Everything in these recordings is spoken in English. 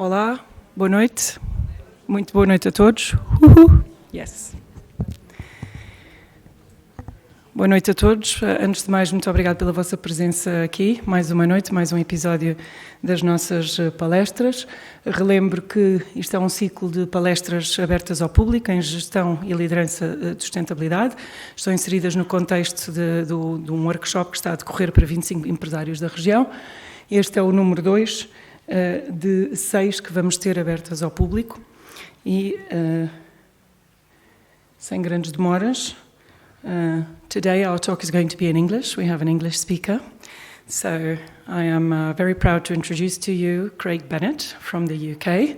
Olá, boa noite. Muito boa noite a todos. Yes. Boa noite a todos. Antes de mais, muito obrigado pela vossa presença aqui. Mais uma noite, mais um episódio das nossas palestras. Relembro que isto é um ciclo de palestras abertas ao público em Gestão e Liderança de Sustentabilidade. Estão inseridas no contexto de um workshop que está a decorrer para 25 empresários da região. Este é o número 2 de 6 que vamos ter abertas ao público. E, sem grandes demoras, today our talk is going to be in English. We have an English speaker. So I am very proud to introduce to you Craig Bennett from the UK.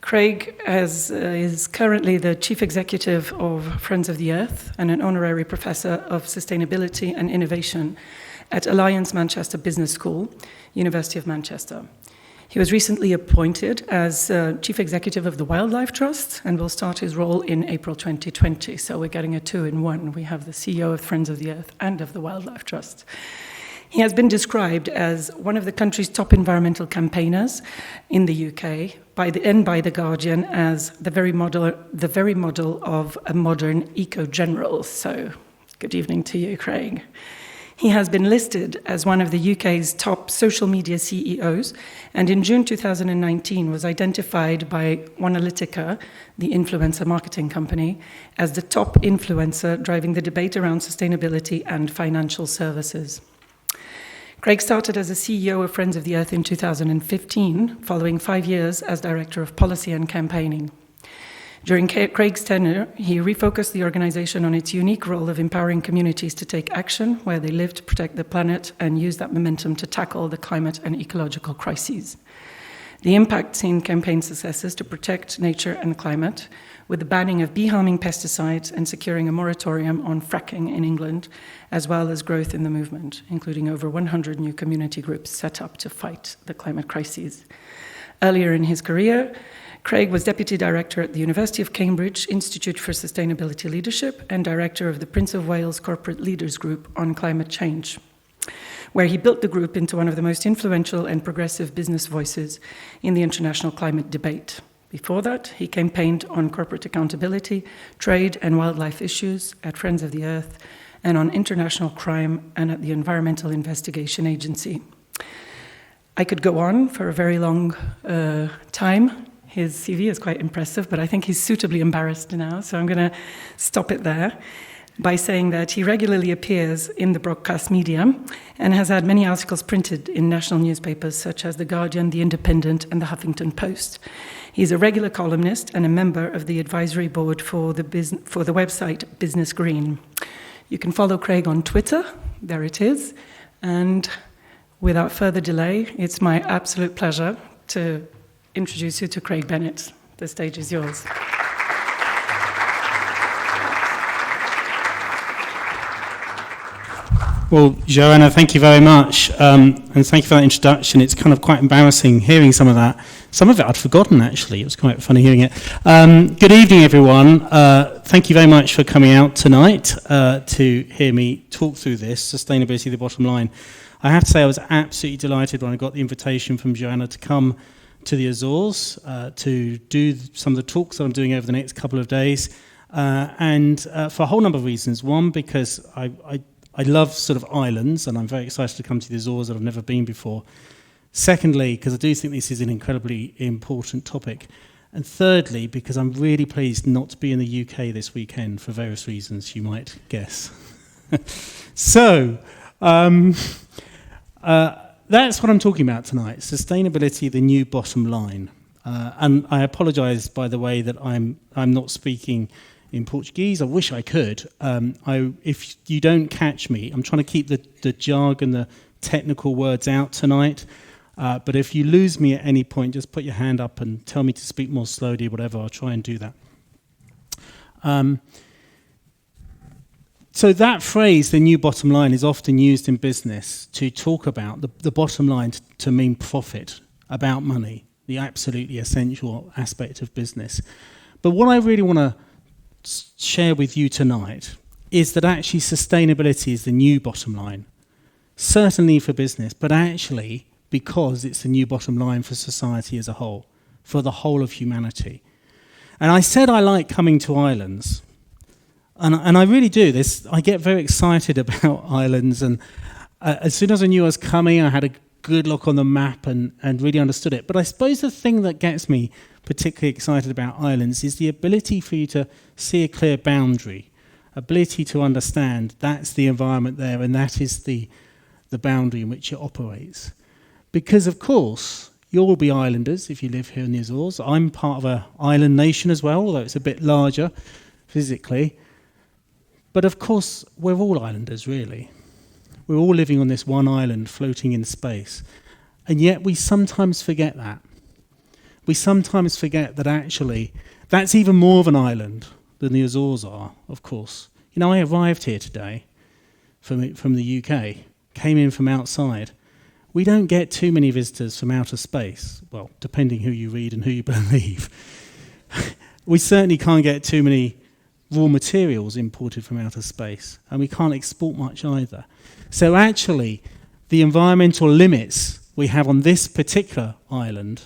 Craig is currently the Chief Executive of Friends of the Earth and an Honorary Professor of Sustainability and Innovation at Alliance Manchester Business School, University of Manchester. He was recently appointed as Chief Executive of the Wildlife Trust and will start his role in April 2020. So we're getting a 2-in-1. We have the CEO of Friends of the Earth and of the Wildlife Trust. He has been described as one of the country's top environmental campaigners in the UK by The Guardian as the very model of a modern eco-general. So good evening to you, Craig. He has been listed as one of the UK's top social media CEOs, and in June 2019 was identified by Onealitica, the influencer marketing company, as the top influencer driving the debate around sustainability and financial services. Craig started as a CEO of Friends of the Earth in 2015, following 5 years as Director of Policy and Campaigning. During Craig's tenure, he refocused the organisation on its unique role of empowering communities to take action where they live to protect the planet and use that momentum to tackle the climate and ecological crises. The impact seen campaign successes to protect nature and climate, with the banning of bee-harming pesticides and securing a moratorium on fracking in England, as well as growth in the movement, including over 100 new community groups set up to fight the climate crises. Earlier in his career, Craig was Deputy Director at the University of Cambridge Institute for Sustainability Leadership and Director of the Prince of Wales Corporate Leaders Group on Climate Change, where he built the group into one of the most influential and progressive business voices in the international climate debate. Before that, he campaigned on corporate accountability, trade and wildlife issues at Friends of the Earth, and on international crime and at the Environmental Investigation Agency. I could go on for a very long time. His CV is quite impressive, but I think he's suitably embarrassed now, so I'm going to stop it there by saying that he regularly appears in the broadcast media and has had many articles printed in national newspapers such as The Guardian, The Independent, and The Huffington Post. He's a regular columnist and a member of the advisory board for the website Business Green. You can follow Craig on Twitter, there it is, and without further delay, it's my absolute pleasure to introduce you to Craig Bennett. The stage is yours. Well, Joanna, thank you very much, and thank you for that introduction. It's kind of quite embarrassing hearing some of that. Some of it I'd forgotten, actually. It was quite funny hearing it. Good evening, everyone. Thank you very much for coming out tonight to hear me talk through this, Sustainability, the Bottom Line. I have to say I was absolutely delighted when I got the invitation from Joanna to come to the Azores to do some of the talks that I'm doing over the next couple of days, and for a whole number of reasons. One, because I love sort of islands, and I'm very excited to come to the Azores that I've never been before. Secondly, because I do think this is an incredibly important topic. And thirdly, because I'm really pleased not to be in the UK this weekend for various reasons, you might guess. So, that's what I'm talking about tonight, sustainability, the new bottom line. And I apologise, by the way, that I'm not speaking in Portuguese. I wish I could. If you don't catch me, I'm trying to keep the jargon, the technical words out tonight. But if you lose me at any point, just put your hand up and tell me to speak more slowly, whatever. I'll try and do that. So that phrase, the new bottom line, is often used in business to talk about the bottom line, to mean profit, about money, the absolutely essential aspect of business. But what I really want to share with you tonight is that actually sustainability is the new bottom line, certainly for business, but actually because it's the new bottom line for society as a whole. for the whole of humanity. And I said I like coming to islands. And I really do. I get very excited about islands. And as soon as I knew I was coming, I had a good look on the map and really understood it. But I suppose the thing that gets me particularly excited about islands is the ability for you to see a clear boundary, ability to understand that's the environment there and that is the boundary in which it operates. Because, of course, you'll all be islanders if you live here in the Azores. I'm part of an island nation as well, although it's a bit larger physically. But, of course, we're all islanders, really. We're all living on this one island floating in space. And yet we sometimes forget that. We sometimes forget that actually that's even more of an island than the Azores are, of course. You know, I arrived here today from the UK, came in from outside. We don't get too many visitors from outer space. Well, depending who you read and who you believe. We certainly can't get too many raw materials imported from outer space, and we can't export much either. So actually, the environmental limits we have on this particular island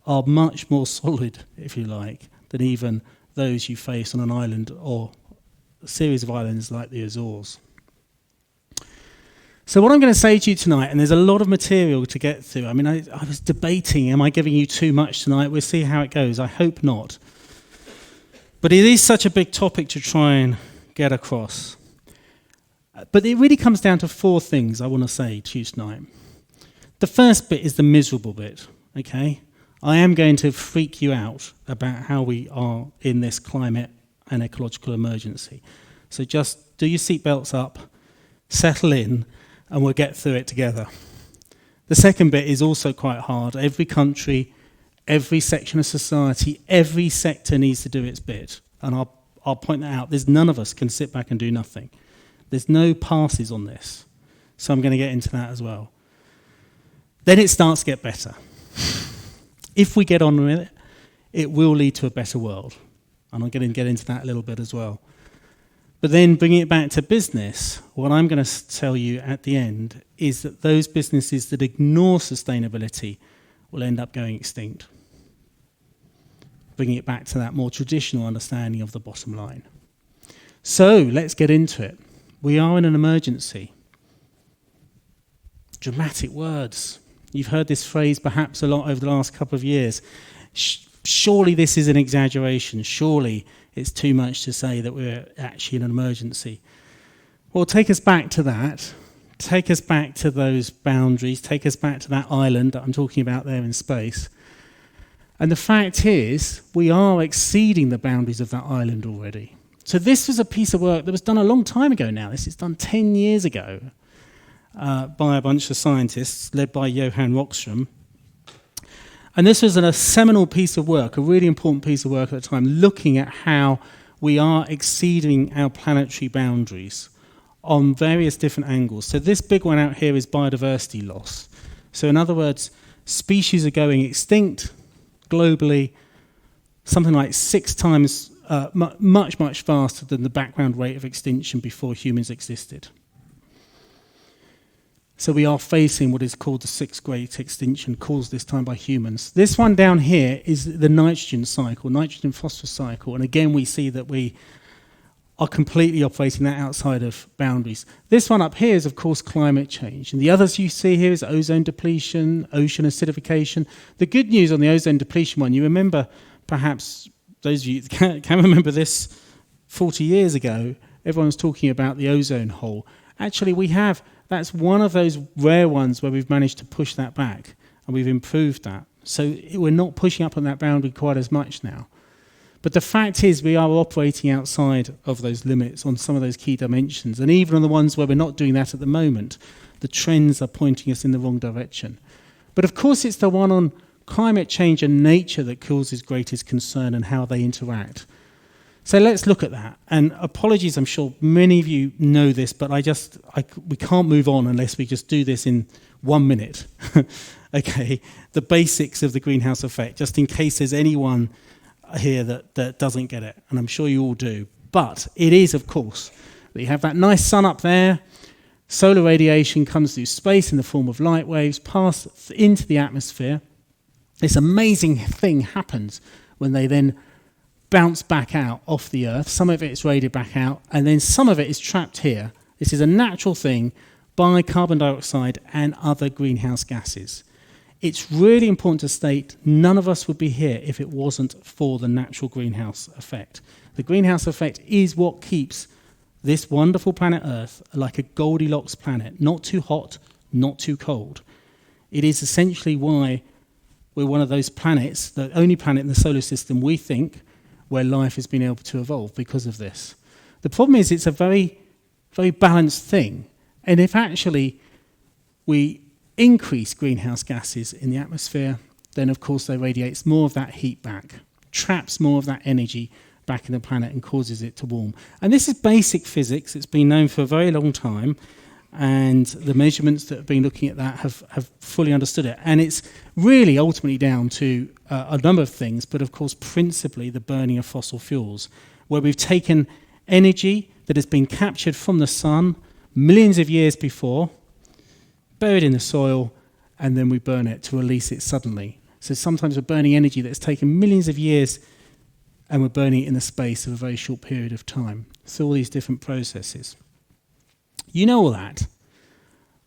are much more solid, if you like, than even those you face on an island or a series of islands like the Azores. So what I'm going to say to you tonight, and there's a lot of material to get through. I mean, I was debating, am I giving you too much tonight? We'll see how it goes. I hope not. But it is such a big topic to try and get across. But it really comes down to four things I want to say to you tonight. The first bit is the miserable bit, okay? I am going to freak you out about how we are in this climate and ecological emergency. So just do your seatbelts up, settle in, and we'll get through it together. The second bit is also quite hard. Every country, every section of society, every sector needs to do its bit. And I'll point that out. There's none of us can sit back and do nothing. There's no passes on this. So I'm going to get into that as well. Then it starts to get better. If we get on with it, it will lead to a better world. And I'm going to get into that a little bit as well. But then bringing it back to business, what I'm going to tell you at the end is that those businesses that ignore sustainability will end up going extinct. Bringing it back to that more traditional understanding of the bottom line. So let's get into it. We are in an emergency. Dramatic words. You've heard this phrase perhaps a lot over the last couple of years. Surely this is an exaggeration. Surely it's too much to say that we're actually in an emergency. Well, take us back to that. Take us back to those boundaries. Take us back to that island that I'm talking about there in space. And the fact is, we are exceeding the boundaries of that island already. So this was a piece of work that was done a long time ago now. This is done 10 years ago by a bunch of scientists led by Johan Rockström. And this was a seminal piece of work, a really important piece of work at the time, looking at how we are exceeding our planetary boundaries on various different angles. So this big one out here is biodiversity loss. So in other words, species are going extinct globally, something like 6 times, much, much faster than the background rate of extinction before humans existed. So we are facing what is called the 6th great extinction, caused this time by humans. This one down here is the nitrogen cycle, nitrogen-phosphorus cycle. And again, we see that we are completely operating that outside of boundaries. This one up here is, of course, climate change. And the others you see here is ozone depletion, ocean acidification. The good news on the ozone depletion one, you remember, perhaps those of you that can remember this 40 years ago, everyone was talking about the ozone hole. Actually, that's one of those rare ones where we've managed to push that back, and we've improved that. So we're not pushing up on that boundary quite as much now. But the fact is we are operating outside of those limits on some of those key dimensions. And even on the ones where we're not doing that at the moment, the trends are pointing us in the wrong direction. But of course it's the one on climate change and nature that causes greatest concern and how they interact. So let's look at that. And apologies, I'm sure many of you know this, but we can't move on unless we just do this in 1 minute. Okay, the basics of the greenhouse effect, just in case there's anyone here that doesn't get it, and I'm sure you all do. But it is, of course, that you have that nice sun up there, solar radiation comes through space in the form of light waves, pass into the atmosphere, this amazing thing happens when they then bounce back out off the Earth. Some of it is radiated back out, and then some of it is trapped here. This is a natural thing by carbon dioxide and other greenhouse gases. It's really important to state none of us would be here if it wasn't for the natural greenhouse effect. The greenhouse effect is what keeps this wonderful planet Earth like a Goldilocks planet, not too hot, not too cold. It is essentially why we're one of those planets, the only planet in the solar system we think where life has been able to evolve because of this. The problem is it's a very, very balanced thing. And if actually we increase greenhouse gases in the atmosphere, then of course they radiate more of that heat back, traps more of that energy back in the planet and causes it to warm. And this is basic physics. It's been known for a very long time. And the measurements that have been looking at that have fully understood it. And it's really ultimately down to a number of things, but of course principally the burning of fossil fuels, where we've taken energy that has been captured from the sun millions of years before, buried in the soil, and then we burn it to release it suddenly. So sometimes we're burning energy that's taken millions of years and we're burning it in the space of a very short period of time. So all these different processes. You know all that.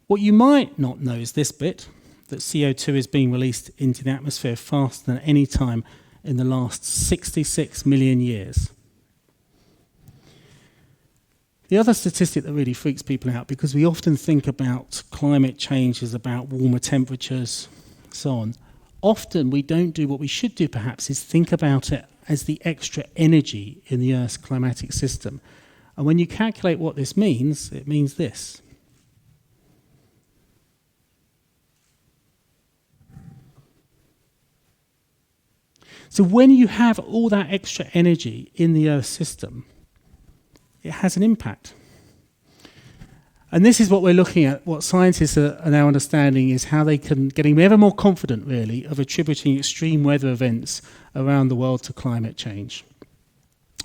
What you might not know is this bit, that CO2 is being released into the atmosphere faster than any time in the last 66 million years. The other statistic that really freaks people out, because we often think about climate change as about warmer temperatures, so on. Often we don't do what we should do, perhaps, is think about it as the extra energy in the Earth's climatic system. And when you calculate what this means, it means this. So when you have all that extra energy in the Earth system, it has an impact. And this is what we're looking at, what scientists are now understanding is how they can, getting ever more confident really, of attributing extreme weather events around the world to climate change.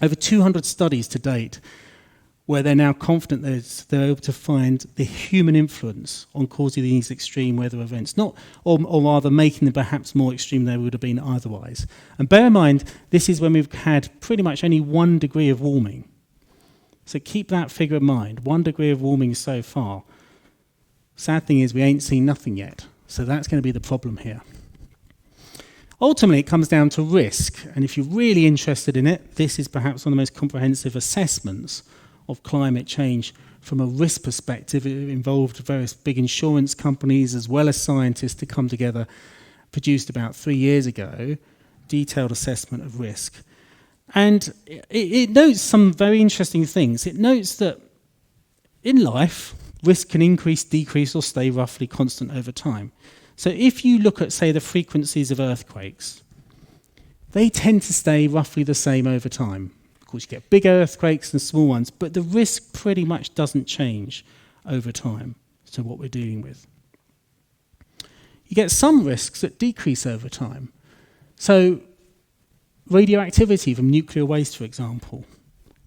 Over 200 studies to date, where they're now confident that they're able to find the human influence on causing these extreme weather events, or rather making them perhaps more extreme than they would have been otherwise. And bear in mind, this is when we've had pretty much only 1 degree of warming. So keep that figure in mind, 1 degree of warming so far. Sad thing is we ain't seen nothing yet, so that's going to be the problem here. Ultimately, it comes down to risk, and if you're really interested in it, this is perhaps one of the most comprehensive assessments of climate change from a risk perspective. It involved various big insurance companies as well as scientists to come together, produced about 3 years ago, detailed assessment of risk. And it notes some very interesting things. It notes that in life, risk can increase, decrease, or stay roughly constant over time. So if you look at, say, the frequencies of earthquakes, they tend to stay roughly the same over time. Of course, you get big earthquakes and small ones, but the risk pretty much doesn't change over time to what we're dealing with. You get some risks that decrease over time. So radioactivity from nuclear waste, for example,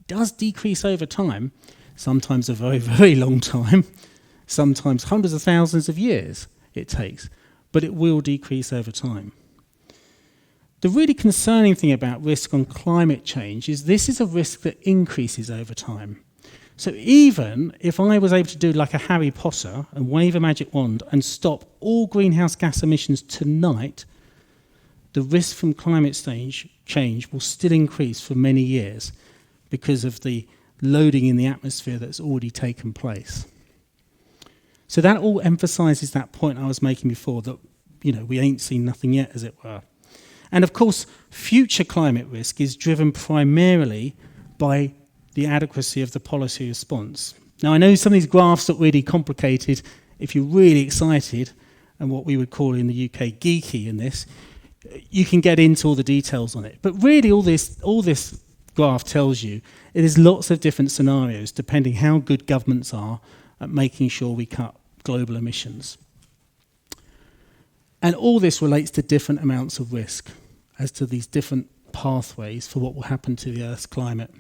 does decrease over time, sometimes a very, very long time, sometimes hundreds of thousands of years it takes, but it will decrease over time. The really concerning thing about risk on climate change is this is a risk that increases over time. So even if I was able to do like a Harry Potter and wave a magic wand and stop all greenhouse gas emissions tonight, the risk from climate change will still increase for many years because of the loading in the atmosphere that's already taken place. So that all emphasises that point I was making before, that we ain't seen nothing yet, as it were. And of course, future climate risk is driven primarily by the adequacy of the policy response. Now, I know some of these graphs look really complicated. If you're really excited, and what we would call in the UK geeky in this, you can get into all the details on it. But really, all this graph tells you it is lots of different scenarios, depending how good governments are at making sure we cut global emissions. And all this relates to different amounts of risk as to these different pathways for what will happen to the Earth's climate.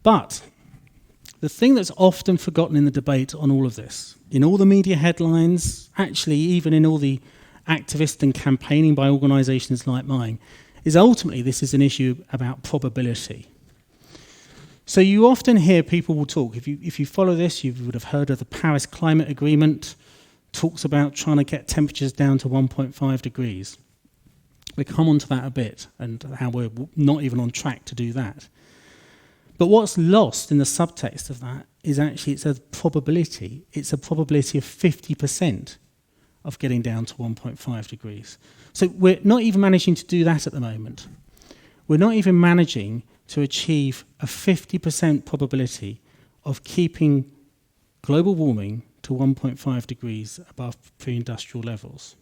But the thing that's often forgotten in the debate on all of this, in all the media headlines, actually even in all the activists and campaigning by organisations like mine, is ultimately this is an issue about probability. So you often hear people will talk, if you follow this, you would have heard of the Paris Climate Agreement, talks about trying to get temperatures down to 1.5 degrees. We'll come on to that a bit, and how we're not even on track to do that. But what's lost in the subtext of that is actually it's a probability. It's a probability of 50% of getting down to 1.5 degrees. So we're not even managing to do that at the moment. We're not even managing to achieve a 50% probability of keeping global warming to 1.5 degrees above pre-industrial levels.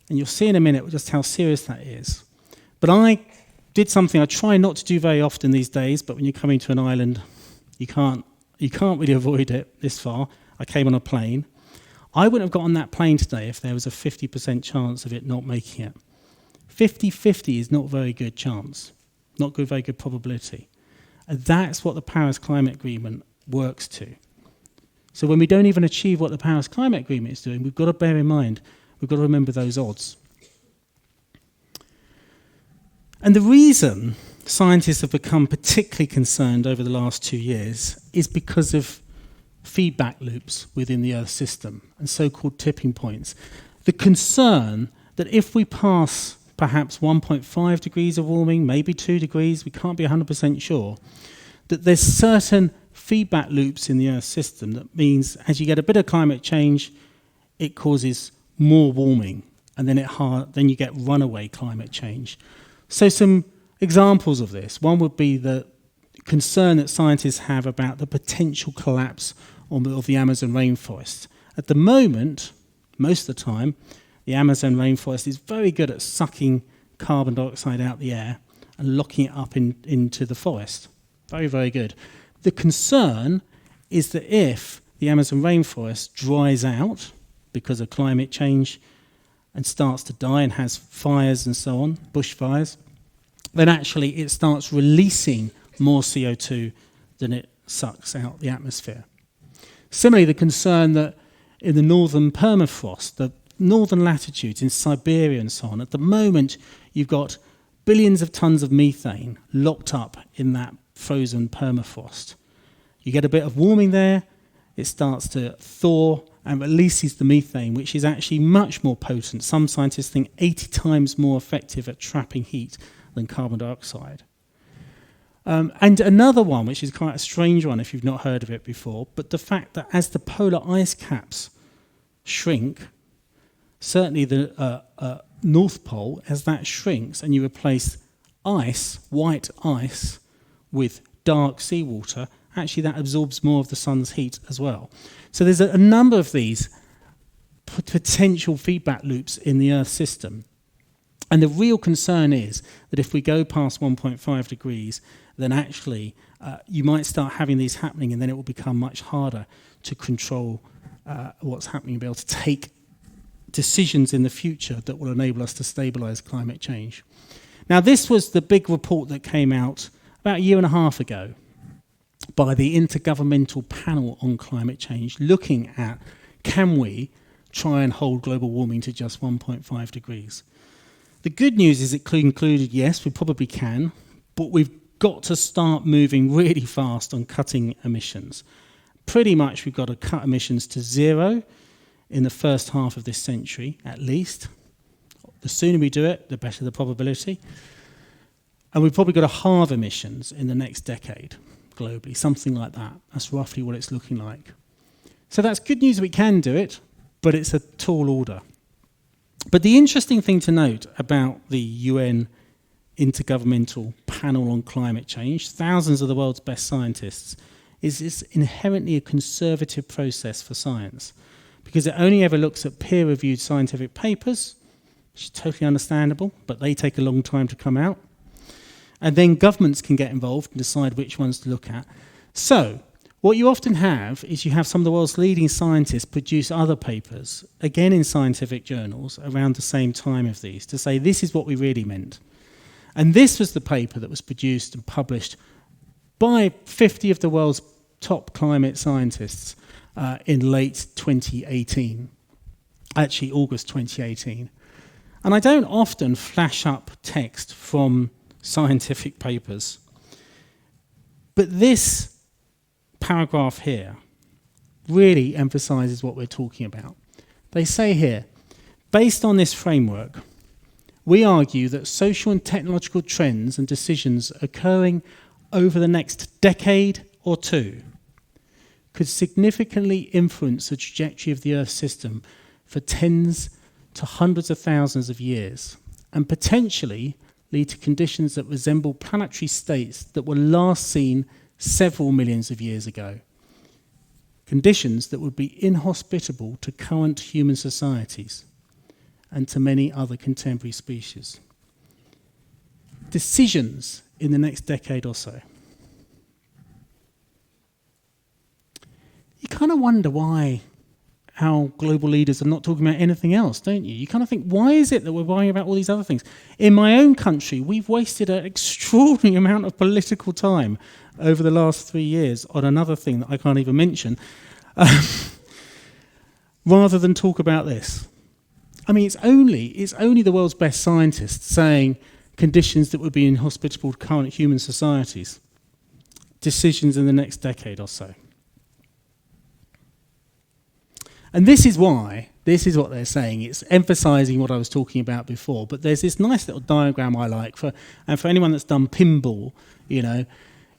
And you'll see in a minute just how serious that is. But I did something I try not to do very often these days, but when you're coming to an island, you can't really avoid it this far. I came on a plane. I wouldn't have got on that plane today if there was a 50% chance of it not making it. 50-50 is not a very good chance, not very good probability. And that's what the Paris Climate Agreement works to. So when we don't even achieve what the Paris Climate Agreement is doing, we've got to bear in mind, we've got to remember those odds. And the reason scientists have become particularly concerned over the last 2 years is because of feedback loops within the Earth system and so-called tipping points. The concern that if we pass perhaps 1.5 degrees of warming, maybe 2 degrees, we can't be 100% sure, that there's certain feedback loops in the Earth system that means as you get a bit of climate change, it causes more warming, and then you get runaway climate change. So some examples of this. One would be the concern that scientists have about the potential collapse of the Amazon rainforest. At the moment, most of the time, the Amazon rainforest is very good at sucking carbon dioxide out the air and locking it up into the forest. Very, very good. The concern is that if the Amazon rainforest dries out because of climate change and starts to die and has fires and so on, bushfires, then actually it starts releasing more CO2 than it sucks out the atmosphere. Similarly, the concern that in the northern permafrost, the northern latitudes in Siberia and so on, at the moment you've got billions of tons of methane locked up in that frozen permafrost. You get a bit of warming there, it starts to thaw and releases the methane, which is actually much more potent. Some scientists think 80 times more effective at trapping heat than carbon dioxide. And another one, which is quite a strange one if you've not heard of it before, but the fact that as the polar ice caps shrink, certainly the North Pole, as that shrinks and you replace ice, white ice, with dark seawater, actually that absorbs more of the sun's heat as well. So there's a number of these potential feedback loops in the Earth system. And the real concern is that if we go past 1.5 degrees, then actually you might start having these happening, and then it will become much harder to control what's happening and be able to take decisions in the future that will enable us to stabilise climate change. Now, this was the big report that came out about a year and a half ago by the Intergovernmental Panel on Climate Change, looking at can we try and hold global warming to just 1.5 degrees. The good news is it concluded, yes, we probably can, but we've got to start moving really fast on cutting emissions. Pretty much we've got to cut emissions to zero in the first half of this century, at least. The sooner we do it, the better the probability. And we've probably got to halve emissions in the next decade, globally, something like that. That's roughly what it's looking like. So that's good news we can do it, but it's a tall order. But the interesting thing to note about the UN Intergovernmental Panel on Climate Change, thousands of the world's best scientists, is it's inherently a conservative process for science, because it only ever looks at peer-reviewed scientific papers, which is totally understandable, but they take a long time to come out. And then governments can get involved and decide which ones to look at. So what you often have is you have some of the world's leading scientists produce other papers, again in scientific journals, around the same time of these, to say this is what we really meant. And this was the paper that was produced and published by 50 of the world's top climate scientists in late 2018. actually August 2018. And I don't often flash up text from scientific papers, but this paragraph here really emphasises what we're talking about. They say here, based on this framework, we argue that social and technological trends and decisions occurring over the next decade or two could significantly influence the trajectory of the Earth system for tens to hundreds of thousands of years, and potentially lead to conditions that resemble planetary states that were last seen several millions of years ago. Conditions that would be inhospitable to current human societies and to many other contemporary species. Decisions in the next decade or so. You kind of wonder why our global leaders are not talking about anything else, don't you? You kind of think, why is it that we're worrying about all these other things? In my own country, we've wasted an extraordinary amount of political time over the last 3 years on another thing that I can't even mention, rather than talk about this. I mean, it's only the world's best scientists saying conditions that would be inhospitable to current human societies. Decisions in the next decade or so. And this is what they're saying. It's emphasising what I was talking about before. But there's this nice little diagram I like, for anyone that's done pinball, you know,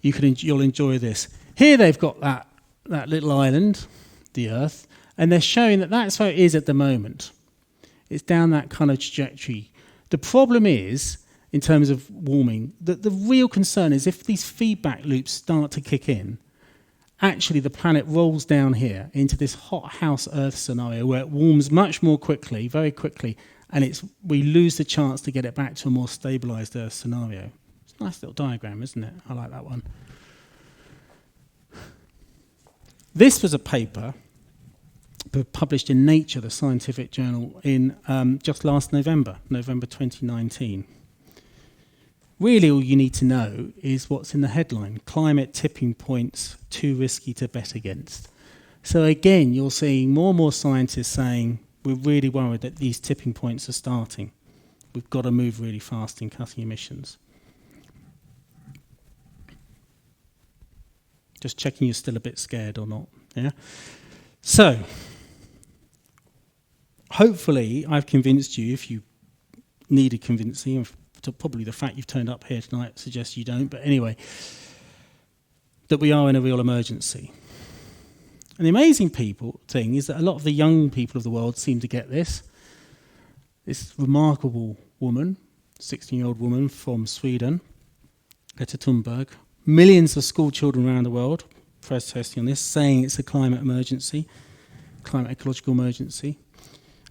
you'll enjoy this. Here they've got that little island, the Earth, and they're showing that that's where it is at the moment. It's down that kind of trajectory. The problem is, in terms of warming, that the real concern is if these feedback loops start to kick in, actually the planet rolls down here into this hot house Earth scenario where it warms much more quickly, very quickly, and we lose the chance to get it back to a more stabilised Earth scenario. It's a nice little diagram, isn't it? I like that one. This was a paper published in Nature, the scientific journal, in just last November 2019. Really, all you need to know is what's in the headline: climate tipping points too risky to bet against. So again, you're seeing more and more scientists saying, we're really worried that these tipping points are starting. We've got to move really fast in cutting emissions. Just checking you're still a bit scared or not. Yeah. So, hopefully I've convinced you, if you needed convincing, probably the fact you've turned up here tonight suggests you don't, but anyway, that we are in a real emergency. And the amazing thing is that a lot of the young people of the world seem to get this. This remarkable woman, 16-year-old woman from Sweden, Greta Thunberg, millions of school children around the world protesting on this, saying it's a climate emergency, climate ecological emergency.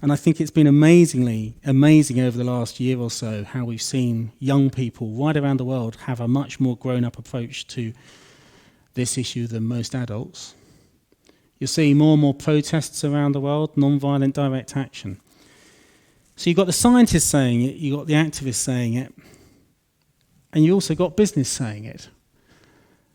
And I think it's been amazing over the last year or so how we've seen young people right around the world have a much more grown-up approach to this issue than most adults. You're seeing more and more protests around the world, non-violent direct action. So you've got the scientists saying it, you've got the activists saying it, and you also got business saying it.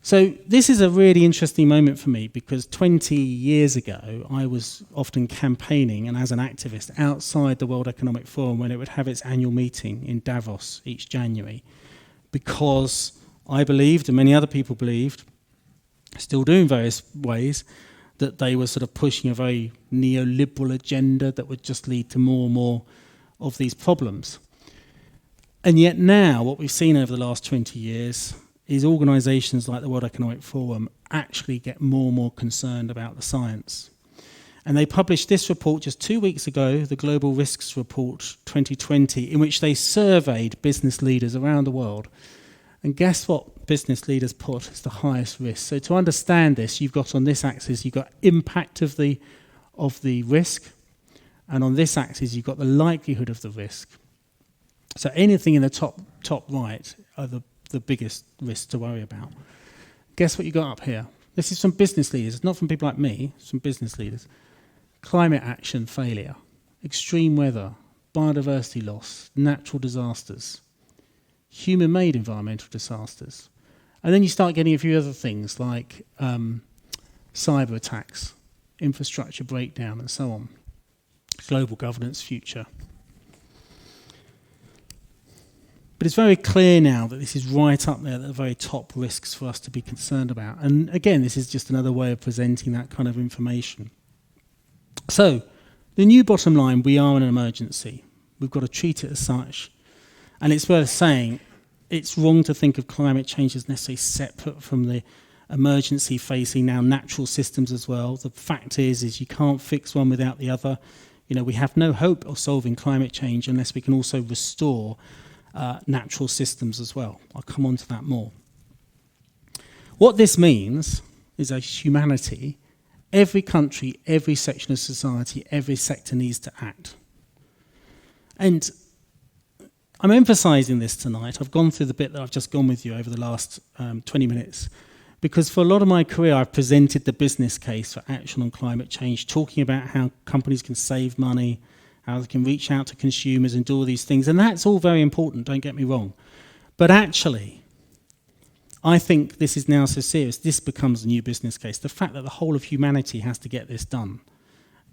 So this is a really interesting moment for me because 20 years ago, I was often campaigning and as an activist outside the World Economic Forum when it would have its annual meeting in Davos each January, because I believed, and many other people believed, still do in various ways, that they were sort of pushing a very neoliberal agenda that would just lead to more and more of these problems. And yet now, what we've seen over the last 20 years is organisations like the World Economic Forum actually get more and more concerned about the science. And they published this report just 2 weeks ago, the Global Risks Report 2020, in which they surveyed business leaders around the world. And guess what business leaders put as the highest risk? So to understand this, you've got on this axis, you've got impact of the risk, and on this axis, you've got the likelihood of the risk. So anything in the top right are the biggest risks to worry about. Guess what you got up here? This is from business leaders, not from people like me, it's from business leaders. Climate action failure, extreme weather, biodiversity loss, natural disasters, human-made environmental disasters. And then you start getting a few other things like cyber attacks, infrastructure breakdown, and so on. global governance future. But it's very clear now that this is right up there at the very top risks for us to be concerned about. And again, this is just another way of presenting that kind of information. So, the new bottom line, we are in an emergency. We've got to treat it as such. And it's worth saying, it's wrong to think of climate change as necessarily separate from the emergency facing now natural systems as well. The fact is you can't fix one without the other. You know, we have no hope of solving climate change unless we can also restore natural systems as well. I'll come on to that more. What this means is as humanity, every country, every section of society, every sector needs to act. And I'm emphasising this tonight. I've gone through the bit that I've just gone with you over the last 20 minutes, because for a lot of my career I've presented the business case for action on climate change, talking about how companies can save money, how they can reach out to consumers and do all these things. And that's all very important, don't get me wrong. But actually, I think this is now so serious, this becomes a new business case. The fact that the whole of humanity has to get this done.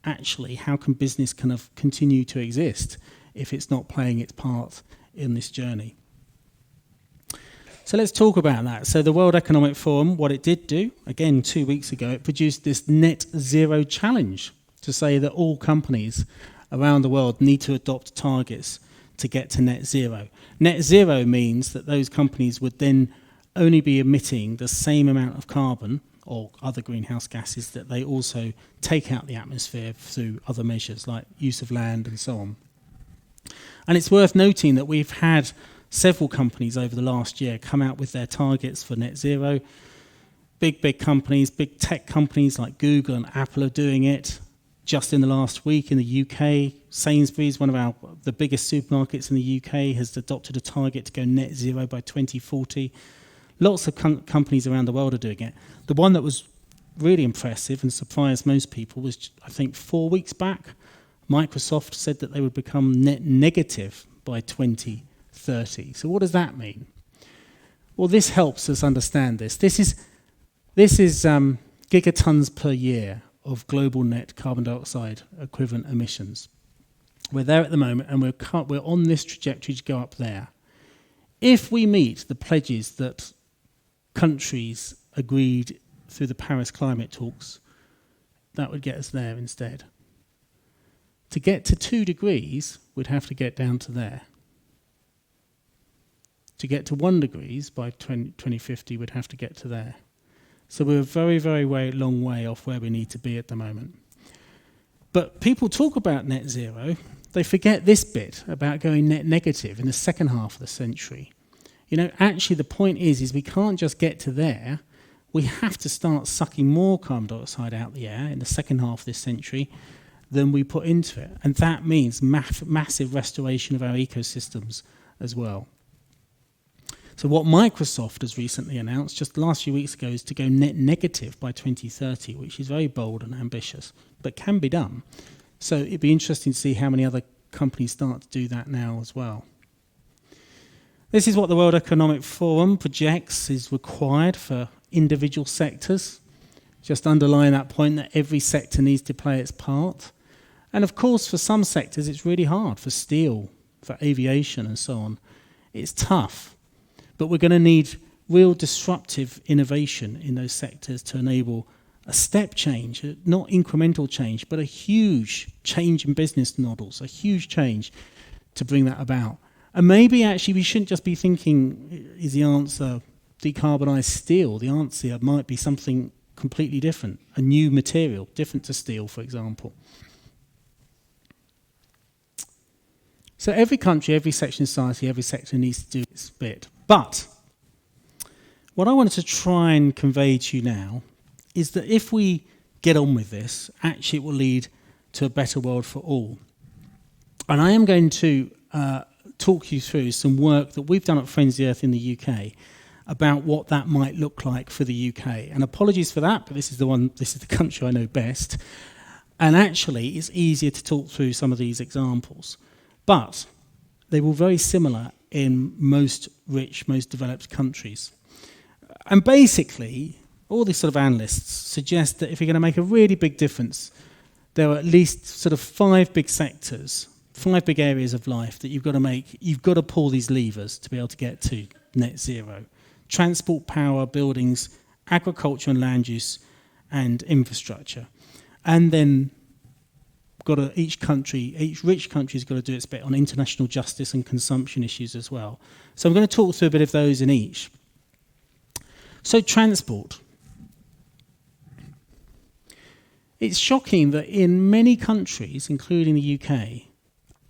Actually, how can business kind of continue to exist if it's not playing its part in this journey? So let's talk about that. So the World Economic Forum, what it did do, again 2 weeks ago, it produced this net zero challenge to say that all companies around the world need to adopt targets to get to net zero. Net zero means that those companies would then only be emitting the same amount of carbon or other greenhouse gases that they also take out the atmosphere through other measures like use of land and so on. And it's worth noting that we've had several companies over the last year come out with their targets for net zero. Big companies, big tech companies like Google and Apple are doing it. Just in the last week in the UK, Sainsbury's, one of the biggest supermarkets in the UK, has adopted a target to go net zero by 2040. Lots of companies around the world are doing it. The one that was really impressive and surprised most people was, I think, 4 weeks back, Microsoft said that they would become net negative by 2030. So what does that mean? Well, this helps us understand this. This is gigatons per year of global net carbon dioxide equivalent emissions. We're there at the moment, and we're on this trajectory to go up there. If we meet the pledges that countries agreed through the Paris climate talks, that would get us there instead. To get to 2 degrees, we'd have to get down to there. To get to 1 degree by 2050, we'd have to get to there. So we're a very, very long way off where we need to be at the moment. But people talk about net zero, they forget this bit about going net negative in the second half of the century. You know, actually the point is we can't just get to there. We have to start sucking more carbon dioxide out the air in the second half of this century than we put into it. And that means massive restoration of our ecosystems as well. So what Microsoft has recently announced, just the last few weeks ago, is to go net negative by 2030, which is very bold and ambitious, but can be done. So it'd be interesting to see how many other companies start to do that now as well. This is what the World Economic Forum projects is required for individual sectors. Just underline that point that every sector needs to play its part. And of course, for some sectors, it's really hard. For steel, for aviation and so on, it's tough. But we're going to need real disruptive innovation in those sectors to enable a step change, not incremental change, but a huge change in business models, a huge change to bring that about. And maybe actually we shouldn't just be thinking, is the answer decarbonise steel? The answer might be something completely different, a new material, different to steel, for example. So every country, every section of society, every sector needs to do its bit. But what I wanted to try and convey to you now is that if we get on with this, actually it will lead to a better world for all. And I am going to talk you through some work that we've done at Friends of the Earth in the UK about what that might look like for the UK. And apologies for that, but this is the country I know best. And actually it's easier to talk through some of these examples. But they were very similar in most rich, most developed countries. And basically, all these sort of analysts suggest that if you're going to make a really big difference, there are at least sort of 5 big sectors, 5 big areas of life that you've got to pull these levers to be able to get to net zero. Transport, power, buildings, agriculture and land use, and infrastructure. And then each rich country's got to do its bit on international justice and consumption issues as well. So I'm going to talk through a bit of those in each. So transport. It's shocking that in many countries, including the UK,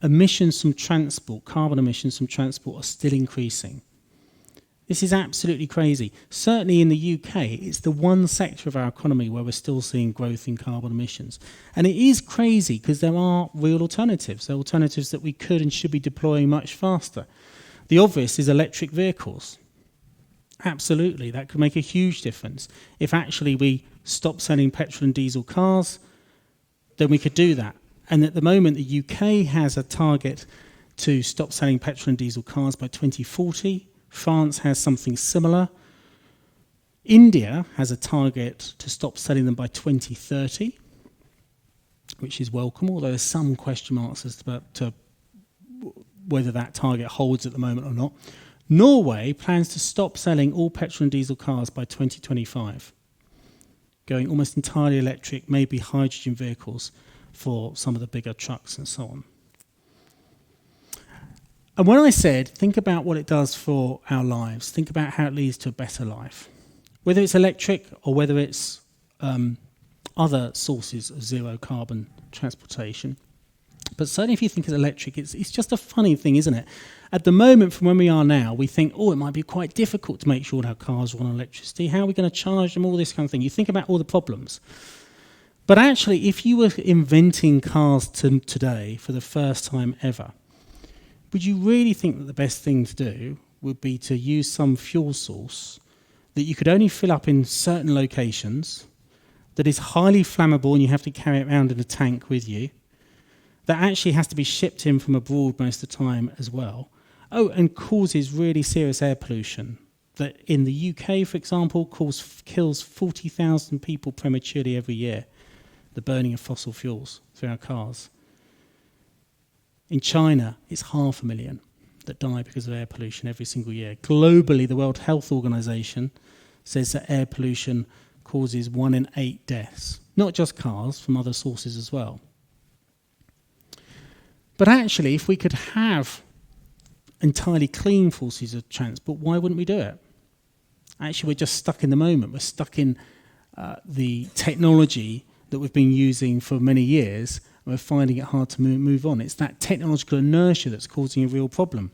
emissions from transport, carbon emissions from transport, are still increasing. This is absolutely crazy. Certainly in the UK, it's the one sector of our economy where we're still seeing growth in carbon emissions. And it is crazy because there are real alternatives. There are alternatives that we could and should be deploying much faster. The obvious is electric vehicles. Absolutely, that could make a huge difference. If actually we stop selling petrol and diesel cars, then we could do that. And at the moment, the UK has a target to stop selling petrol and diesel cars by 2040. France has something similar. India has a target to stop selling them by 2030, which is welcome, although there's some question marks as to whether that target holds at the moment or not. Norway plans to stop selling all petrol and diesel cars by 2025, going almost entirely electric, maybe hydrogen vehicles for some of the bigger trucks and so on. And when I said, think about what it does for our lives, think about how it leads to a better life, whether it's electric or whether it's other sources of zero carbon transportation. But certainly if you think of electric, it's just a funny thing, isn't it? At the moment, from when we are now, we think, it might be quite difficult to make sure our cars run on electricity. How are we going to charge them, all this kind of thing? You think about all the problems. But actually, if you were inventing cars today for the first time ever, would you really think that the best thing to do would be to use some fuel source that you could only fill up in certain locations, that is highly flammable and you have to carry it around in a tank with you, that actually has to be shipped in from abroad most of the time as well, and causes really serious air pollution, that in the UK, for example, kills 40,000 people prematurely every year, the burning of fossil fuels through our cars. In China, it's 500,000 that die because of air pollution every single year. Globally, the World Health Organization says that air pollution causes 1 in 8 deaths, not just cars, from other sources as well. But actually, if we could have entirely clean sources of transport, why wouldn't we do it? Actually, we're just stuck in the moment. We're stuck in the technology that we've been using for many years, and we're finding it hard to move on. It's that technological inertia that's causing a real problem.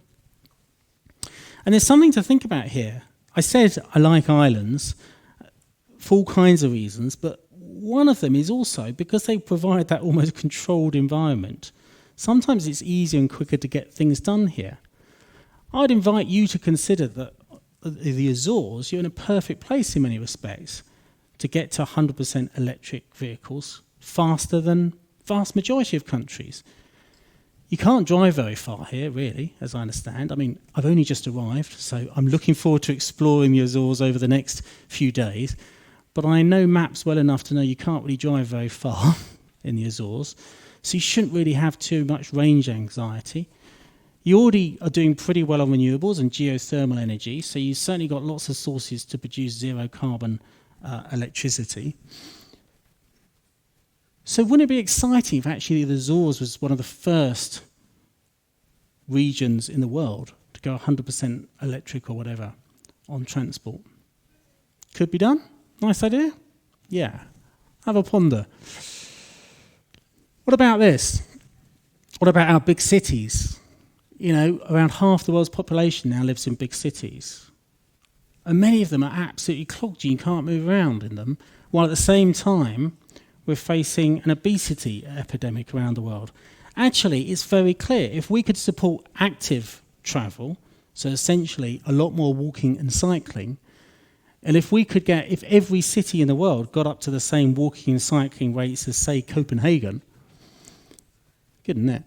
And there's something to think about here. I said I like islands for all kinds of reasons, but one of them is also because they provide that almost controlled environment. Sometimes it's easier and quicker to get things done here. I'd invite you to consider that the Azores, you're in a perfect place in many respects to get to 100% electric vehicles faster than vast majority of countries. You can't drive very far here, really, as I understand. I mean, I've only just arrived, so I'm looking forward to exploring the Azores over the next few days. But I know maps well enough to know you can't really drive very far in the Azores, so you shouldn't really have too much range anxiety. You already are doing pretty well on renewables and geothermal energy, so you've certainly got lots of sources to produce zero carbon electricity. So wouldn't it be exciting if actually the Azores was one of the first regions in the world to go 100% electric or whatever on transport? Could be done? Nice idea? Yeah. Have a ponder. What about this? What about our big cities? You know, around half the world's population now lives in big cities. And many of them are absolutely clogged. You can't move around in them. While at the same time, we're facing an obesity epidemic around the world. Actually, it's very clear. If we could support active travel, so essentially a lot more walking and cycling, and if every city in the world got up to the same walking and cycling rates as, say, Copenhagen, good, isn't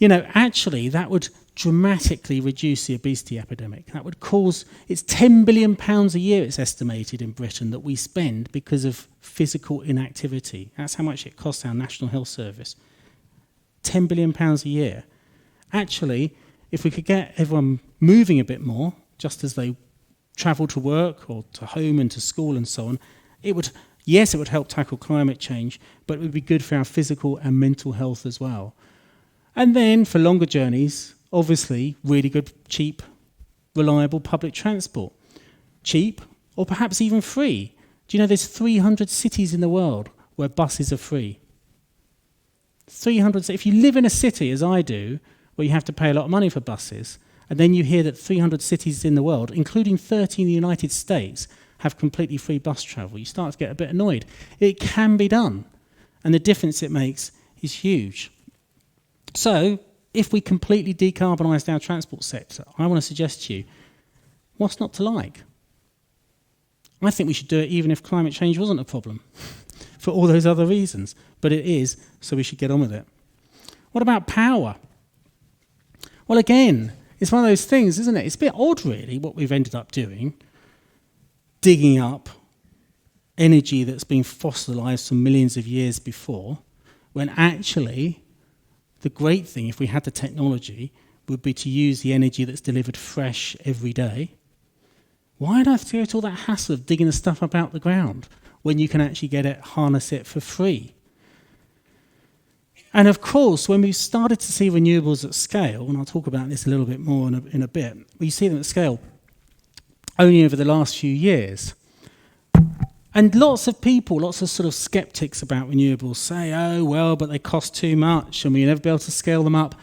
it? Actually, that would dramatically reduce the obesity epidemic. That would cause, it's £10 billion a year, it's estimated in Britain, that we spend because of physical inactivity. That's how much it costs our National Health Service. £10 billion a year. Actually, if we could get everyone moving a bit more, just as they travel to work or to home and to school and so on, it would help tackle climate change, but it would be good for our physical and mental health as well. And then for longer journeys, obviously, really good, cheap, reliable public transport. Cheap, or perhaps even free. Do you know there's 300 cities in the world where buses are free? 300. If you live in a city, as I do, where you have to pay a lot of money for buses, and then you hear that 300 cities in the world, including 30 in the United States, have completely free bus travel, you start to get a bit annoyed. It can be done, and the difference it makes is huge. So, if we completely decarbonised our transport sector, I want to suggest to you, what's not to like? I think we should do it even if climate change wasn't a problem, for all those other reasons. But it is, so we should get on with it. What about power? Well, again, it's one of those things, isn't it? It's a bit odd, really, what we've ended up doing, digging up energy that's been fossilised for millions of years before, when actually the great thing, if we had the technology, would be to use the energy that's delivered fresh every day. Why on earth go to all that hassle of digging the stuff up out the ground when you can actually harness it for free? And of course, when we started to see renewables at scale, and I'll talk about this a little bit more in a bit, we see them at scale only over the last few years. And lots of people, lots of sort of skeptics about renewables say, oh, well, but they cost too much and we'll never be able to scale them up.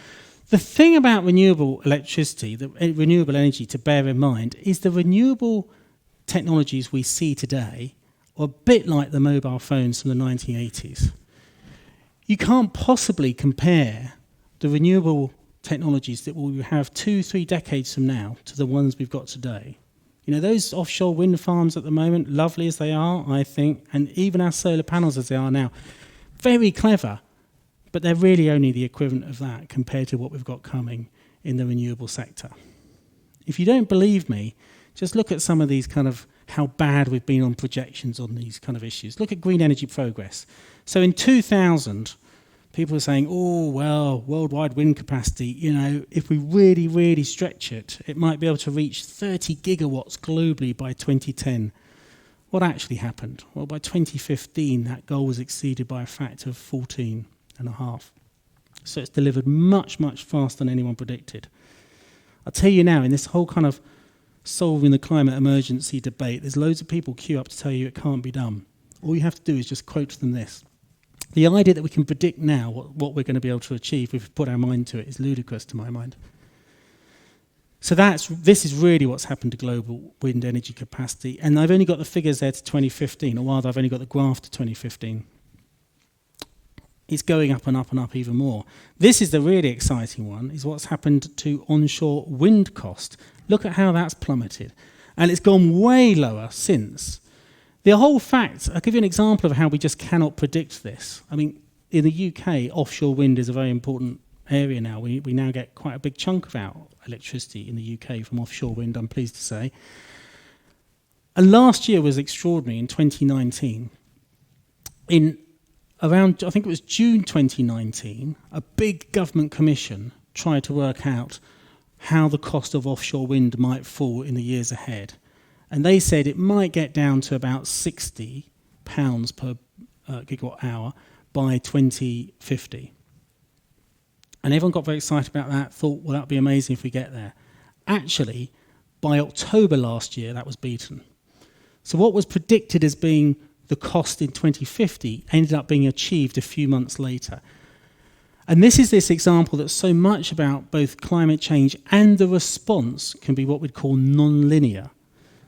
The thing about renewable electricity, the renewable energy to bear in mind, is the renewable technologies we see today are a bit like the mobile phones from the 1980s. You can't possibly compare the renewable technologies that we will have 2-3 decades from now to the ones we've got today. You know, those offshore wind farms at the moment, lovely as they are, I think, and even our solar panels as they are now, very clever, but they're really only the equivalent of that compared to what we've got coming in the renewable sector. If you don't believe me, just look at some of these kind of how bad we've been on projections on these kind of issues. Look at green energy progress. So in 2000, people were saying, oh, well, worldwide wind capacity, you know, if we really, really stretch it, it might be able to reach 30 gigawatts globally by 2010. What actually happened? Well, by 2015, that goal was exceeded by a factor of 14.5. So it's delivered much, much faster than anyone predicted. I'll tell you now, in this whole kind of solving the climate emergency debate, there's loads of people queue up to tell you it can't be done. All you have to do is just quote them this. The idea that we can predict now what we're going to be able to achieve if we put our mind to it is ludicrous to my mind. So this is really what's happened to global wind energy capacity, and I've only got the figures there to 2015, or rather I've only got the graph to 2015. It's going up and up and up even more. This is the really exciting one, is what's happened to onshore wind cost. Look at how that's plummeted. And it's gone way lower since. The whole fact, I'll give you an example of how we just cannot predict this. I mean, in the UK, offshore wind is a very important area now. We now get quite a big chunk of our electricity in the UK from offshore wind, I'm pleased to say. And last year was extraordinary in 2019. In around, I think it was June 2019, a big government commission tried to work out how the cost of offshore wind might fall in the years ahead. And they said it might get down to about £60 per gigawatt hour by 2050. And everyone got very excited about that, thought, well, that would be amazing if we get there. Actually, by October last year, that was beaten. So what was predicted as being the cost in 2050 ended up being achieved a few months later. And this is this example that's so much about both climate change and the response can be what we'd call non-linear.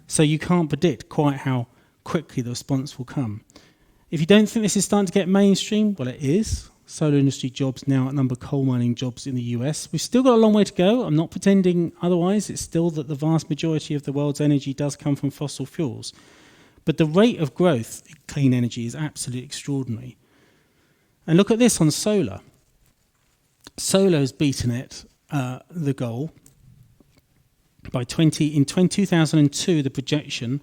So you can't predict quite how quickly the response will come. If you don't think this is starting to get mainstream, well, it is. Solar industry jobs now outnumber coal mining jobs in the US. We've still got a long way to go. I'm not pretending otherwise. It's still that the vast majority of the world's energy does come from fossil fuels. But the rate of growth in clean energy is absolutely extraordinary. And look at this on solar. Solar has beaten it the goal. In 2002, the projection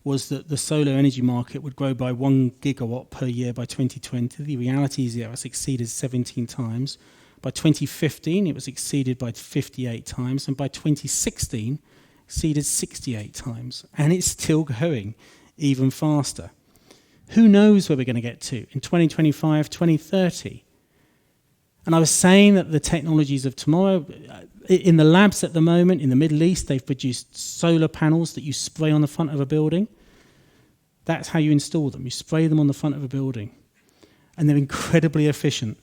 was that the solar energy market would grow by 1 gigawatt per year by 2020. The reality is it was exceeded 17 times. By 2015, it was exceeded by 58 times. And by 2016, exceeded 68 times. And it's still going even faster. Who knows where we're going to get to in 2025, 2030? And I was saying that the technologies of tomorrow, in the labs at the moment, in the Middle East, they've produced solar panels that you spray on the front of a building. That's how you install them. You spray them on the front of a building. And they're incredibly efficient.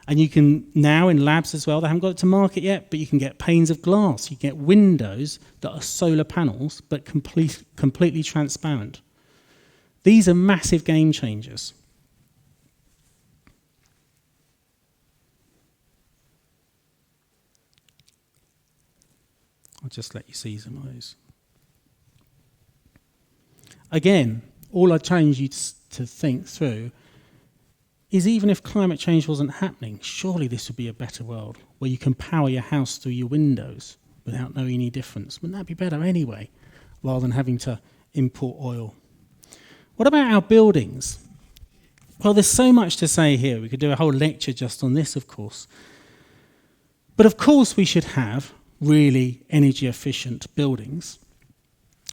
And you can now, in labs as well, they haven't got it to market yet, but you can get panes of glass. You can get windows that are solar panels, but completely transparent. These are massive game changers. I'll just let you see some of those. Again, all I challenge you to think through is even if climate change wasn't happening, surely this would be a better world where you can power your house through your windows without knowing any difference. Wouldn't that be better anyway, rather than having to import oil? What about our buildings? Well, there's so much to say here. We could do a whole lecture just on this, of course. But of course we should have really energy efficient buildings,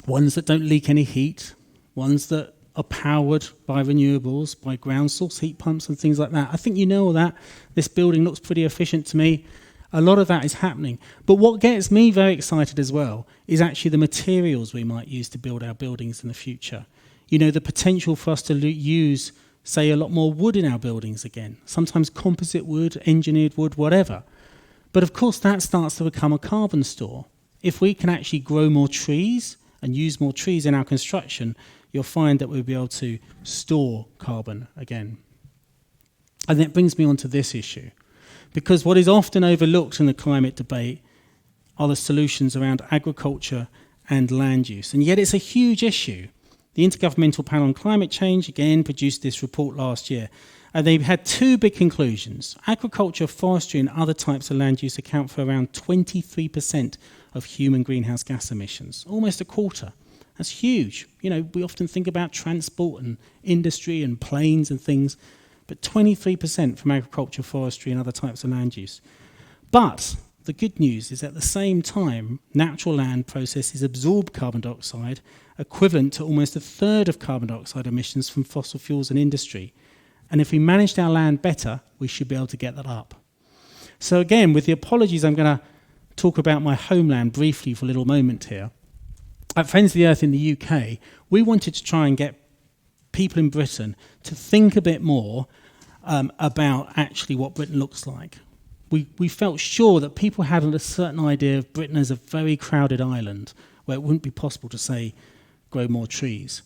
ones that don't leak any heat, ones that are powered by renewables, by ground source heat pumps and things like that. I think you know all that. This building looks pretty efficient to me. A lot of that is happening. But what gets me very excited as well is actually the materials we might use to build our buildings in the future. You know, the potential for us to use, say, a lot more wood in our buildings again. Sometimes composite wood, engineered wood, whatever. But of course that starts to become a carbon store. If we can actually grow more trees and use more trees in our construction, you'll find that we'll be able to store carbon again. And that brings me on to this issue. Because what is often overlooked in the climate debate are the solutions around agriculture and land use. And yet it's a huge issue. The Intergovernmental Panel on Climate Change, again, produced this report last year. And they've had two big conclusions. Agriculture, forestry, and other types of land use account for around 23% of human greenhouse gas emissions, almost a quarter. That's huge. You know, we often think about transport and industry and planes and things, but 23% from agriculture, forestry, and other types of land use. But the good news is at the same time, natural land processes absorb carbon dioxide, equivalent to almost a third of carbon dioxide emissions from fossil fuels and industry. And if we managed our land better, we should be able to get that up. So again, with the apologies, I'm going to talk about my homeland briefly for a little moment here. At Friends of the Earth in the UK, we wanted to try and get people in Britain to think a bit more about actually what Britain looks like. We felt sure that people had a certain idea of Britain as a very crowded island where it wouldn't be possible to, say, grow more trees.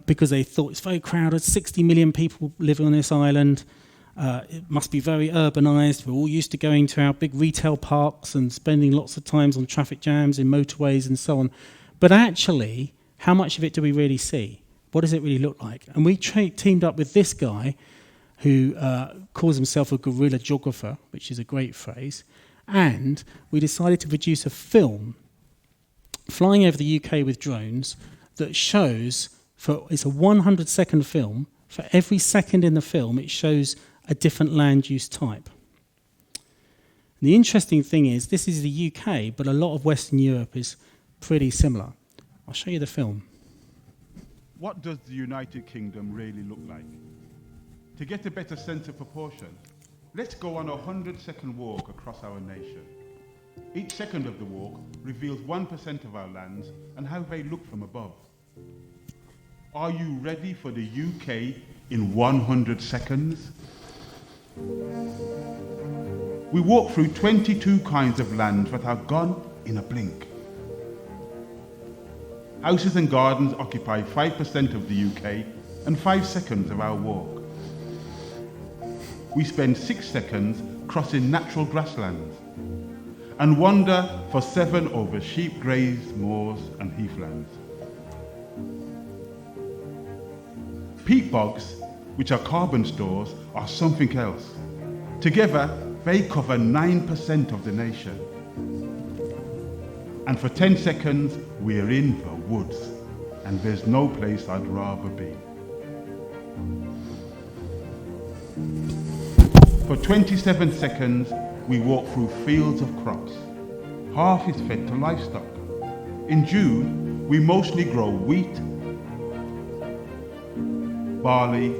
Because they thought it's very crowded, 60 million people living on this island, it must be very urbanised, we're all used to going to our big retail parks and spending lots of times on traffic jams in motorways and so on. But actually, how much of it do we really see? What does it really look like? And we teamed up with this guy who calls himself a guerrilla geographer, which is a great phrase, and we decided to produce a film flying over the UK with drones that shows, it's a 100-second film. For every second in the film, it shows a different land use type. And the interesting thing is, this is the UK, but a lot of Western Europe is pretty similar. I'll show you the film. What does the United Kingdom really look like? To get a better sense of proportion, let's go on a 100-second walk across our nation. Each second of the walk reveals 1% of our lands and how they look from above. Are you ready for the UK in 100 seconds? We walk through 22 kinds of land that are gone in a blink. Houses and gardens occupy 5% of the UK and 5 seconds of our walk. We spend 6 seconds crossing natural grasslands and wander for 7 over sheep-grazed moors and heathlands. Peat bogs, which are carbon stores, are something else. Together, They cover 9% of the nation. And for 10 seconds, we're in the woods, and there's no place I'd rather be. For 27 seconds, we walk through fields of crops. Half is fed to livestock. In June, we mostly grow wheat, barley,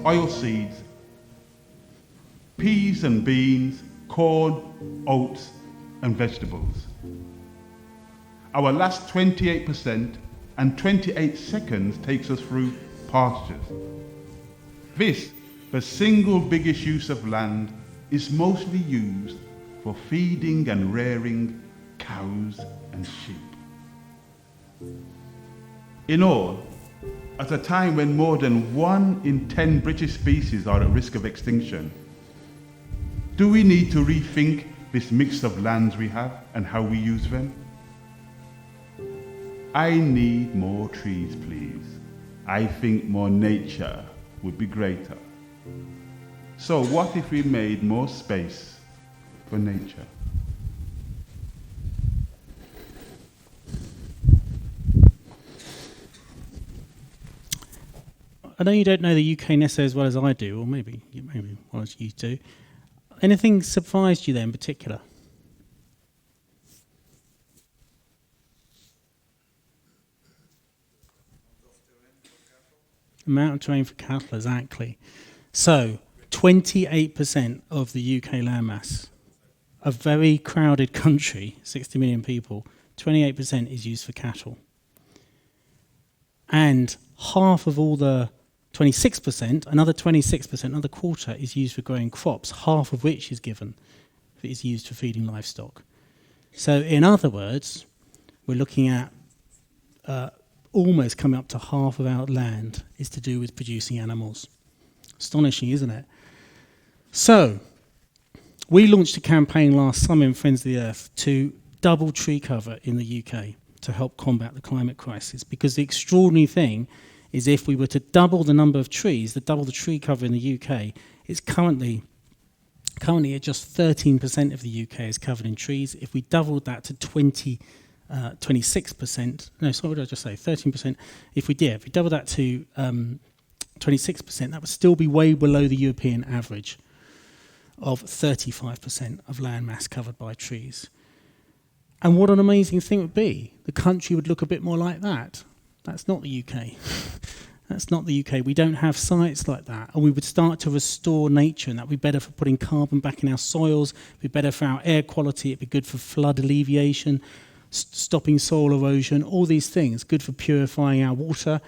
oilseeds, peas and beans, corn, oats, and vegetables. Our last 28% and 28 seconds takes us through pastures. This, the single biggest use of land, is mostly used for feeding and rearing cows and sheep. In all, at a time when more than 1 in 10 British species are at risk of extinction, do we need to rethink this mix of lands we have and how we use them? I need more trees, please. I think more nature would be greater. So what if we made more space for nature? I know you don't know the UK necessarily as well as I do, or maybe one of you do. Anything surprised you there in particular? Amount of terrain for cattle, exactly. So, 28% of the UK landmass, a very crowded country, 60 million people, 28% is used for cattle. And half of all the 26%, another 26%, another quarter is used for growing crops, half of which is used for feeding livestock. So in other words, we're looking at almost coming up to half of our land is to do with producing animals. Astonishing, isn't it? So, we launched a campaign last summer in Friends of the Earth to double tree cover in the UK to help combat the climate crisis, because the extraordinary thing is if we were to double the number of trees, double the tree cover in the UK, it's currently at just 13% of the UK is covered in trees. If we doubled that to 26%, no, sorry, what did I just say? 13%. If we double that to 26%, that would still be way below the European average of 35% of land mass covered by trees. And what an amazing thing it would be. The country would look a bit more like that. That's not the UK. That's not the UK. We don't have sites like that. And we would start to restore nature, and that would be better for putting carbon back in our soils, it'd be better for our air quality, it'd be good for flood alleviation, stopping soil erosion, all these things, good for purifying our water.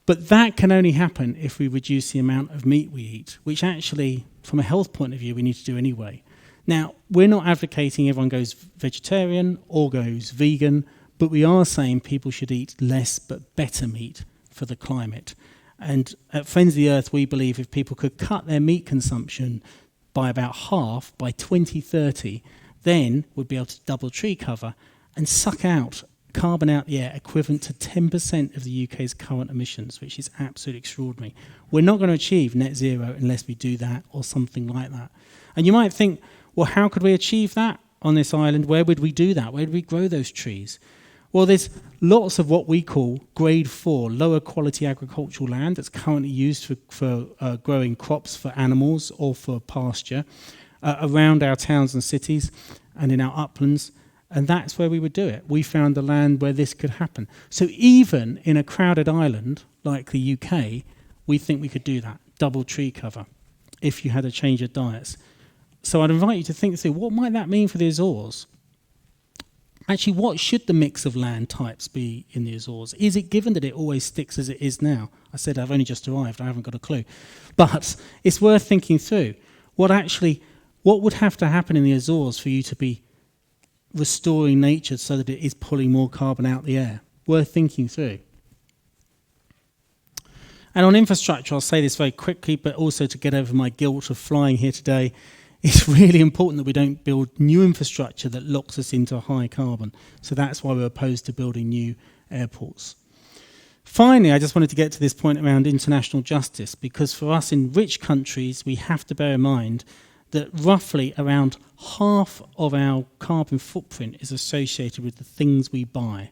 But that can only happen if we reduce the amount of meat we eat, which actually, from a health point of view, we need to do anyway. Now, we're not advocating everyone goes vegetarian or goes vegan, but we are saying people should eat less but better meat for the climate. And at Friends of the Earth, we believe if people could cut their meat consumption by about half by 2030, then we'd be able to double tree cover and suck out carbon out the air equivalent to 10% of the UK's current emissions, which is absolutely extraordinary. We're not going to achieve net zero unless we do that or something like that. And you might think, well, how could we achieve that on this island? Where would we do that? Where would we grow those trees? Well, there's lots of what we call grade 4, lower quality agricultural land that's currently used for growing crops for animals or for pasture around our towns and cities and in our uplands. And that's where we would do it. We found the land where this could happen. So even in a crowded island like the UK, we think we could do that, double tree cover, if you had a change of diets. So I'd invite you to think through, what might that mean for the Azores? Actually, what should the mix of land types be in the Azores? Is it given that it always sticks as it is now? I said I've only just arrived, I haven't got a clue. But it's worth thinking through. What would have to happen in the Azores for you to be restoring nature so that it is pulling more carbon out the air? Worth thinking through. And on infrastructure, I'll say this very quickly, but also to get over my guilt of flying here today, it's really important that we don't build new infrastructure that locks us into high carbon. So that's why we're opposed to building new airports. Finally, I just wanted to get to this point around international justice, because for us in rich countries, we have to bear in mind that roughly around half of our carbon footprint is associated with the things we buy,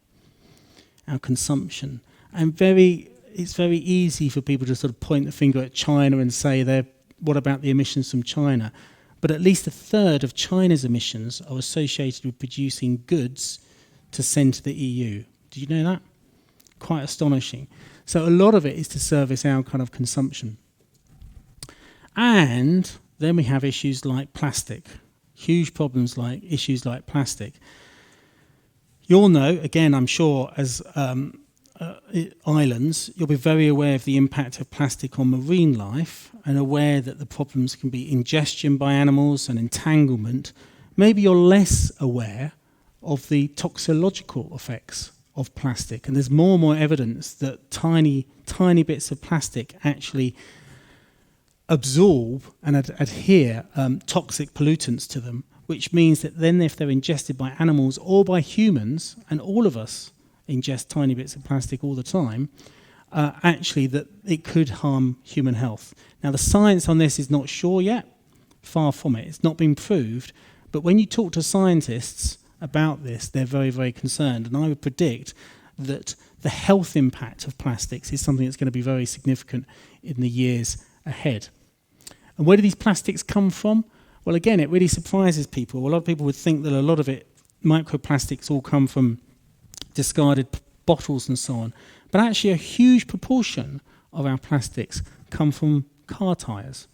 our consumption. And it's very easy for people to sort of point the finger at China and say, what about the emissions from China? But at least a third of China's emissions are associated with producing goods to send to the EU. Did you know that? Quite astonishing. So a lot of it is to service our kind of consumption. And then we have issues like plastic, huge problems like issues like plastic. You'll know, again, I'm sure, as islands, you'll be very aware of the impact of plastic on marine life and aware that the problems can be ingestion by animals and entanglement. Maybe you're less aware of the toxicological effects of plastic, and there's more and more evidence that tiny bits of plastic actually absorb and adhere toxic pollutants to them, which means that then if they're ingested by animals or by humans, and all of us ingest tiny bits of plastic all the time, actually that it could harm human health. Now the science on this is not sure yet, far from it, it's not been proved, but when you talk to scientists about this, they're very, very concerned, and I would predict that the health impact of plastics is something that's going to be very significant in the years ahead. And where do these plastics come from? Well, again, it really surprises people. A lot of people would think that a lot of it, microplastics, all come from discarded bottles and so on. But actually a huge proportion of our plastics come from car tyres.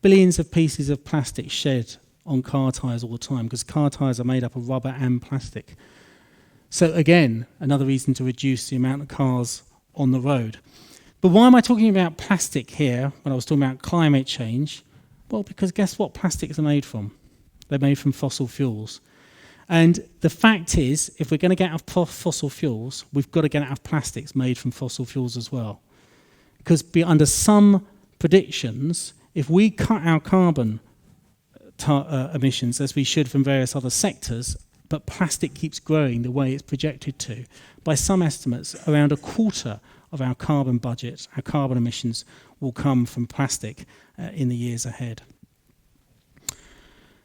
Billions of pieces of plastic shed on car tyres all the time, because car tyres are made up of rubber and plastic. So again, another reason to reduce the amount of cars on the road. But why am I talking about plastic here when I was talking about climate change? Well, because guess what plastics are made from? They're made from fossil fuels. And the fact is, if we're going to get out of fossil fuels, we've got to get out of plastics made from fossil fuels as well. Because under some predictions, if we cut our carbon emissions, as we should from various other sectors, but plastic keeps growing the way it's projected to, by some estimates, around a quarter of our carbon budget, our carbon emissions, will come from plastic in the years ahead.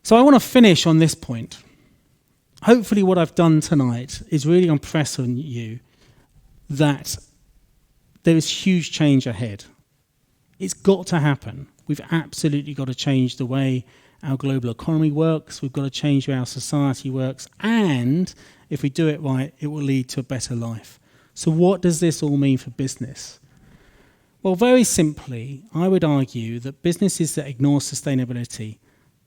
So I want to finish on this point. Hopefully what I've done tonight is really impress on you that there is huge change ahead. It's got to happen. We've absolutely got to change the way our global economy works. We've got to change how our society works. And if we do it right, it will lead to a better life. So what does this all mean for business? Well, very simply, I would argue that businesses that ignore sustainability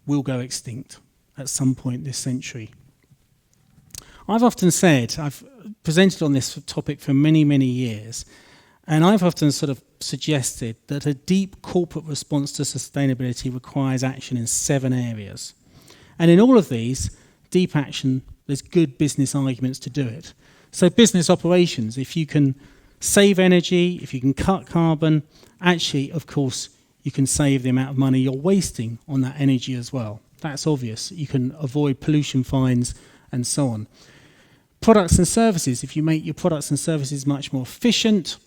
will go extinct at some point this century. I've often said, I've presented on this topic for many, many years, and I've often sort of suggested that a deep corporate response to sustainability requires action in 7 areas. And in all of these, deep action, there's good business arguments to do it. So business operations, if you can save energy, if you can cut carbon, actually, of course, you can save the amount of money you're wasting on that energy as well. That's obvious. You can avoid pollution fines and so on. Products and services, if you make your products and services much more efficient,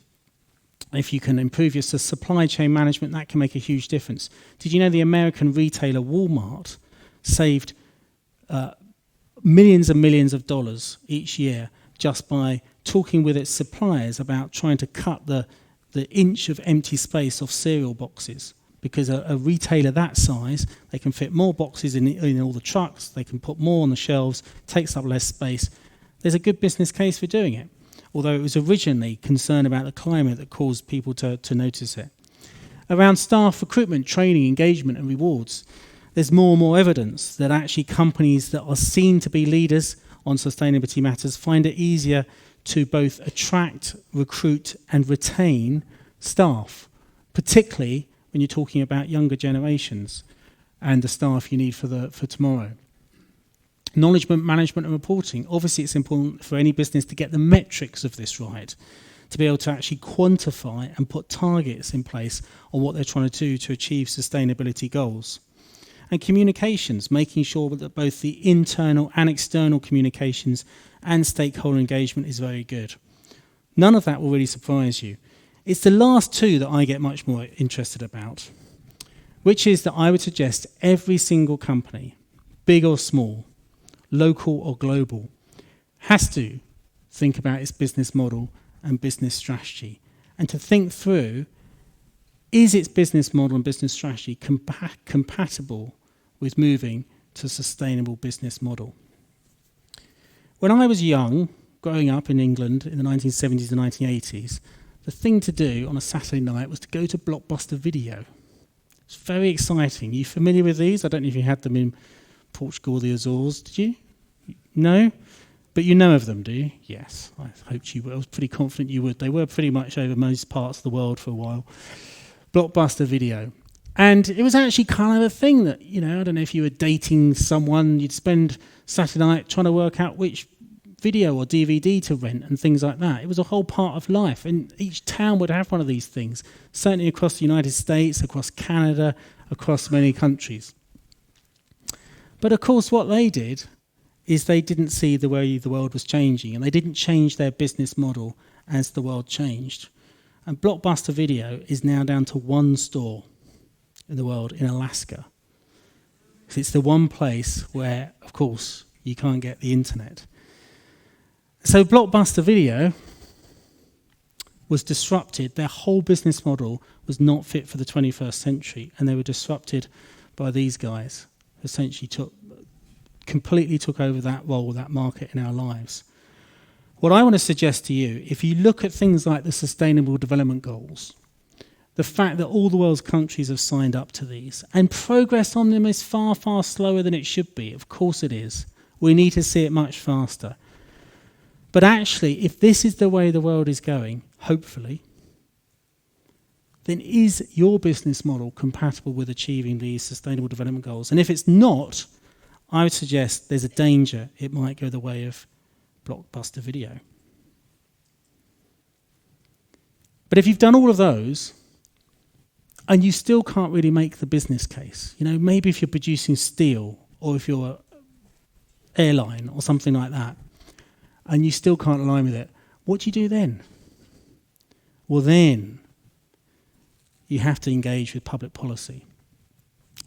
if you can improve your supply chain management, that can make a huge difference. Did you know the American retailer Walmart saved millions and millions of dollars each year just by talking with its suppliers about trying to cut the inch of empty space off cereal boxes? Because a retailer that size, they can fit more boxes in all the trucks, they can put more on the shelves, takes up less space. There's a good business case for doing it, although it was originally concern about the climate that caused people to notice it. Around staff recruitment, training, engagement and rewards, there's more and more evidence that actually companies that are seen to be leaders on sustainability matters find it easier to both attract, recruit and retain staff, particularly when you're talking about younger generations and the staff you need for tomorrow. Knowledge management and reporting. Obviously, it's important for any business to get the metrics of this right, to be able to actually quantify and put targets in place on what they're trying to do to achieve sustainability goals. And communications, making sure that both the internal and external communications and stakeholder engagement is very good. None of that will really surprise you. It's the last two that I get much more interested about, which is that I would suggest every single company, big or small, local or global, has to think about its business model and business strategy, and to think through, is its business model and business strategy compatible with moving to a sustainable business model? When I was young, growing up in England in the 1970s and 1980s, the thing to do on a Saturday night was to go to Blockbuster Video. It's very exciting. Are you familiar with these? I don't know if you had them in Portugal or the Azores, did you? No? But you know of them, do you? Yes, I hoped you would. I was pretty confident you would. They were pretty much over most parts of the world for a while. Blockbuster Video. And it was actually kind of a thing that, I don't know if you were dating someone, you'd spend Saturday night trying to work out which video or DVD to rent and things like that. It was a whole part of life. And each town would have one of these things, certainly across the United States, across Canada, across many countries. But of course, what they did is they didn't see the way the world was changing, and they didn't change their business model as the world changed. And Blockbuster Video is now down to one store in the world, in Alaska. It's the one place where, of course, you can't get the internet. So Blockbuster Video was disrupted. Their whole business model was not fit for the 21st century, and they were disrupted by these guys, who essentially completely took over that role, that market in our lives. What I want to suggest to you, if you look at things like the Sustainable Development Goals, the fact that all the world's countries have signed up to these, and progress on them is far, far slower than it should be. Of course it is. We need to see it much faster. But actually, if this is the way the world is going, hopefully, then is your business model compatible with achieving these Sustainable Development Goals? And if it's not, I would suggest there's a danger it might go the way of Blockbuster Video. But if you've done all of those, and you still can't really make the business case, maybe if you're producing steel, or if you're an airline, or something like that, and you still can't align with it, what do you do then? Well, then you have to engage with public policy.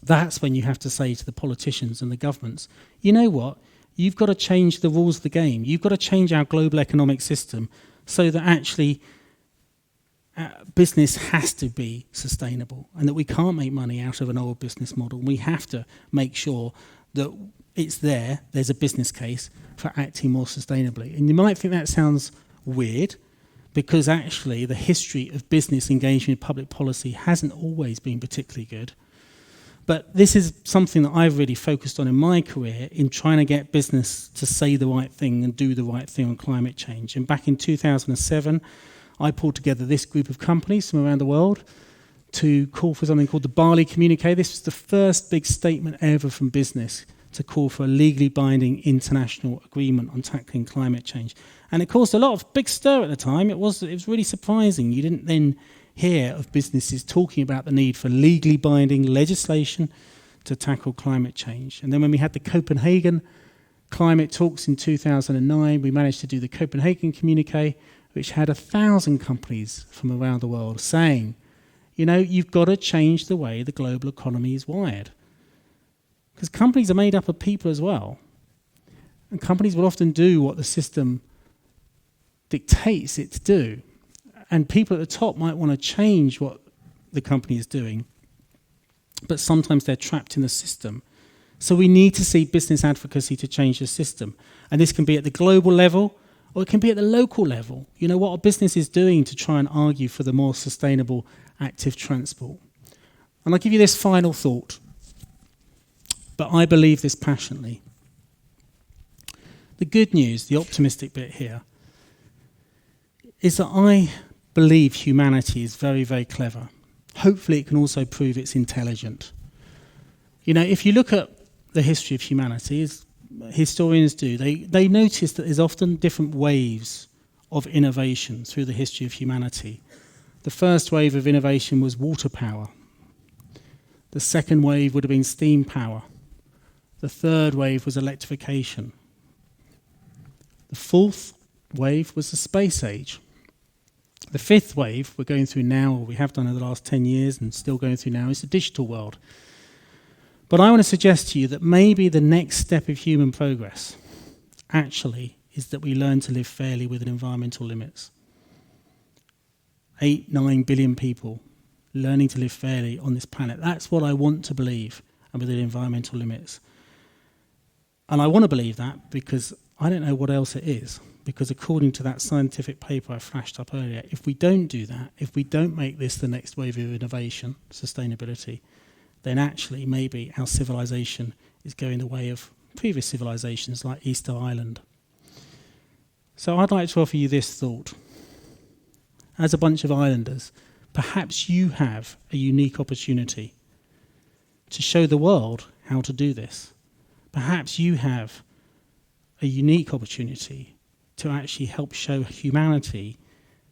That's when you have to say to the politicians and the governments, you know what? You've got to change the rules of the game. You've got to change our global economic system so that actually business has to be sustainable, and that we can't make money out of an old business model. We have to make sure that there's a business case for acting more sustainably. And you might think that sounds weird, because actually the history of business engaging with public policy hasn't always been particularly good. But this is something that I've really focused on in my career, in trying to get business to say the right thing and do the right thing on climate change. And back in 2007, I pulled together this group of companies from around the world to call for something called the Bali Communique. This was the first big statement ever from business to call for a legally binding international agreement on tackling climate change. And it caused a lot of big stir at the time. It was really surprising. You didn't then hear of businesses talking about the need for legally binding legislation to tackle climate change. And then when we had the Copenhagen climate talks in 2009, we managed to do the Copenhagen Communique, which had 1,000 companies from around the world saying, you've got to change the way the global economy is wired. Because companies are made up of people as well. And companies will often do what the system dictates it to do. And people at the top might want to change what the company is doing, but sometimes they're trapped in the system. So we need to see business advocacy to change the system. And this can be at the global level, or it can be at the local level. What a business is doing to try and argue for the more sustainable active transport. And I'll give you this final thought, but I believe this passionately. The good news, the optimistic bit here, is that I believe humanity is very, very clever. Hopefully it can also prove it's intelligent. If you look at the history of humanity, as historians do, they notice that there's often different waves of innovation through the history of humanity. The first wave of innovation was water power. The second wave would have been steam power. The third wave was electrification. The fourth wave was the space age. The fifth wave we're going through now, or we have done over the last 10 years and still going through now, is the digital world. But I want to suggest to you that maybe the next step of human progress actually is that we learn to live fairly within environmental limits. 8-9 billion people learning to live fairly on this planet. That's what I want to believe, and within environmental limits. And I want to believe that because I don't know what else it is. Because according to that scientific paper I flashed up earlier, if we don't do that, if we don't make this the next wave of innovation, sustainability, then actually maybe our civilization is going the way of previous civilizations like Easter Island. So I'd like to offer you this thought. As a bunch of islanders, perhaps you have a unique opportunity to show the world how to do this. Perhaps you have a unique opportunity to actually help show humanity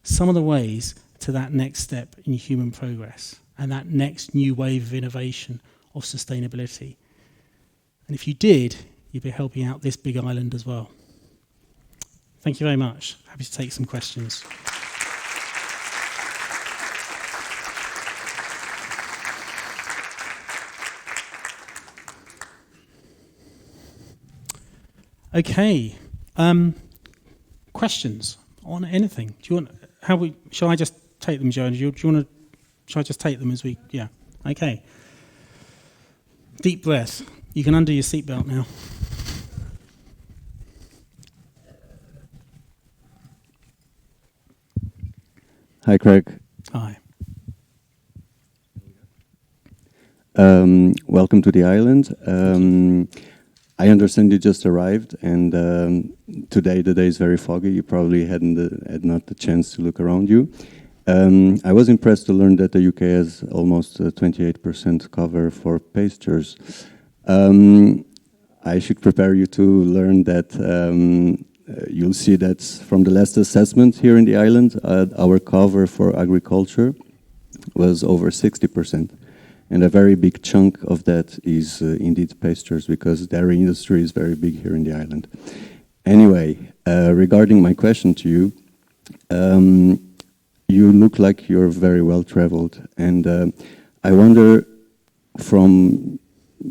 some of the ways to that next step in human progress and that next new wave of innovation of sustainability. And if you did, you'd be helping out this big island as well. Thank you very much. Happy to take some questions. Okay. Questions on anything? Do you want? Shall I just take them, Joe? Do you want to? Shall I just take them as we? Yeah. Okay. Deep breath. You can undo your seatbelt now. Hi, Craig. Hi. Welcome to the island. I understand you just arrived, and today the day is very foggy. You probably had not the chance to look around you. I was impressed to learn that the UK has almost 28% cover for pastures. I should prepare you to learn that you'll see that from the last assessment here in the island, our cover for agriculture was over 60%. And a very big chunk of that is indeed pastures, because dairy industry is very big here in the island. Anyway, regarding my question to you, you look like you're very well traveled, and I wonder, from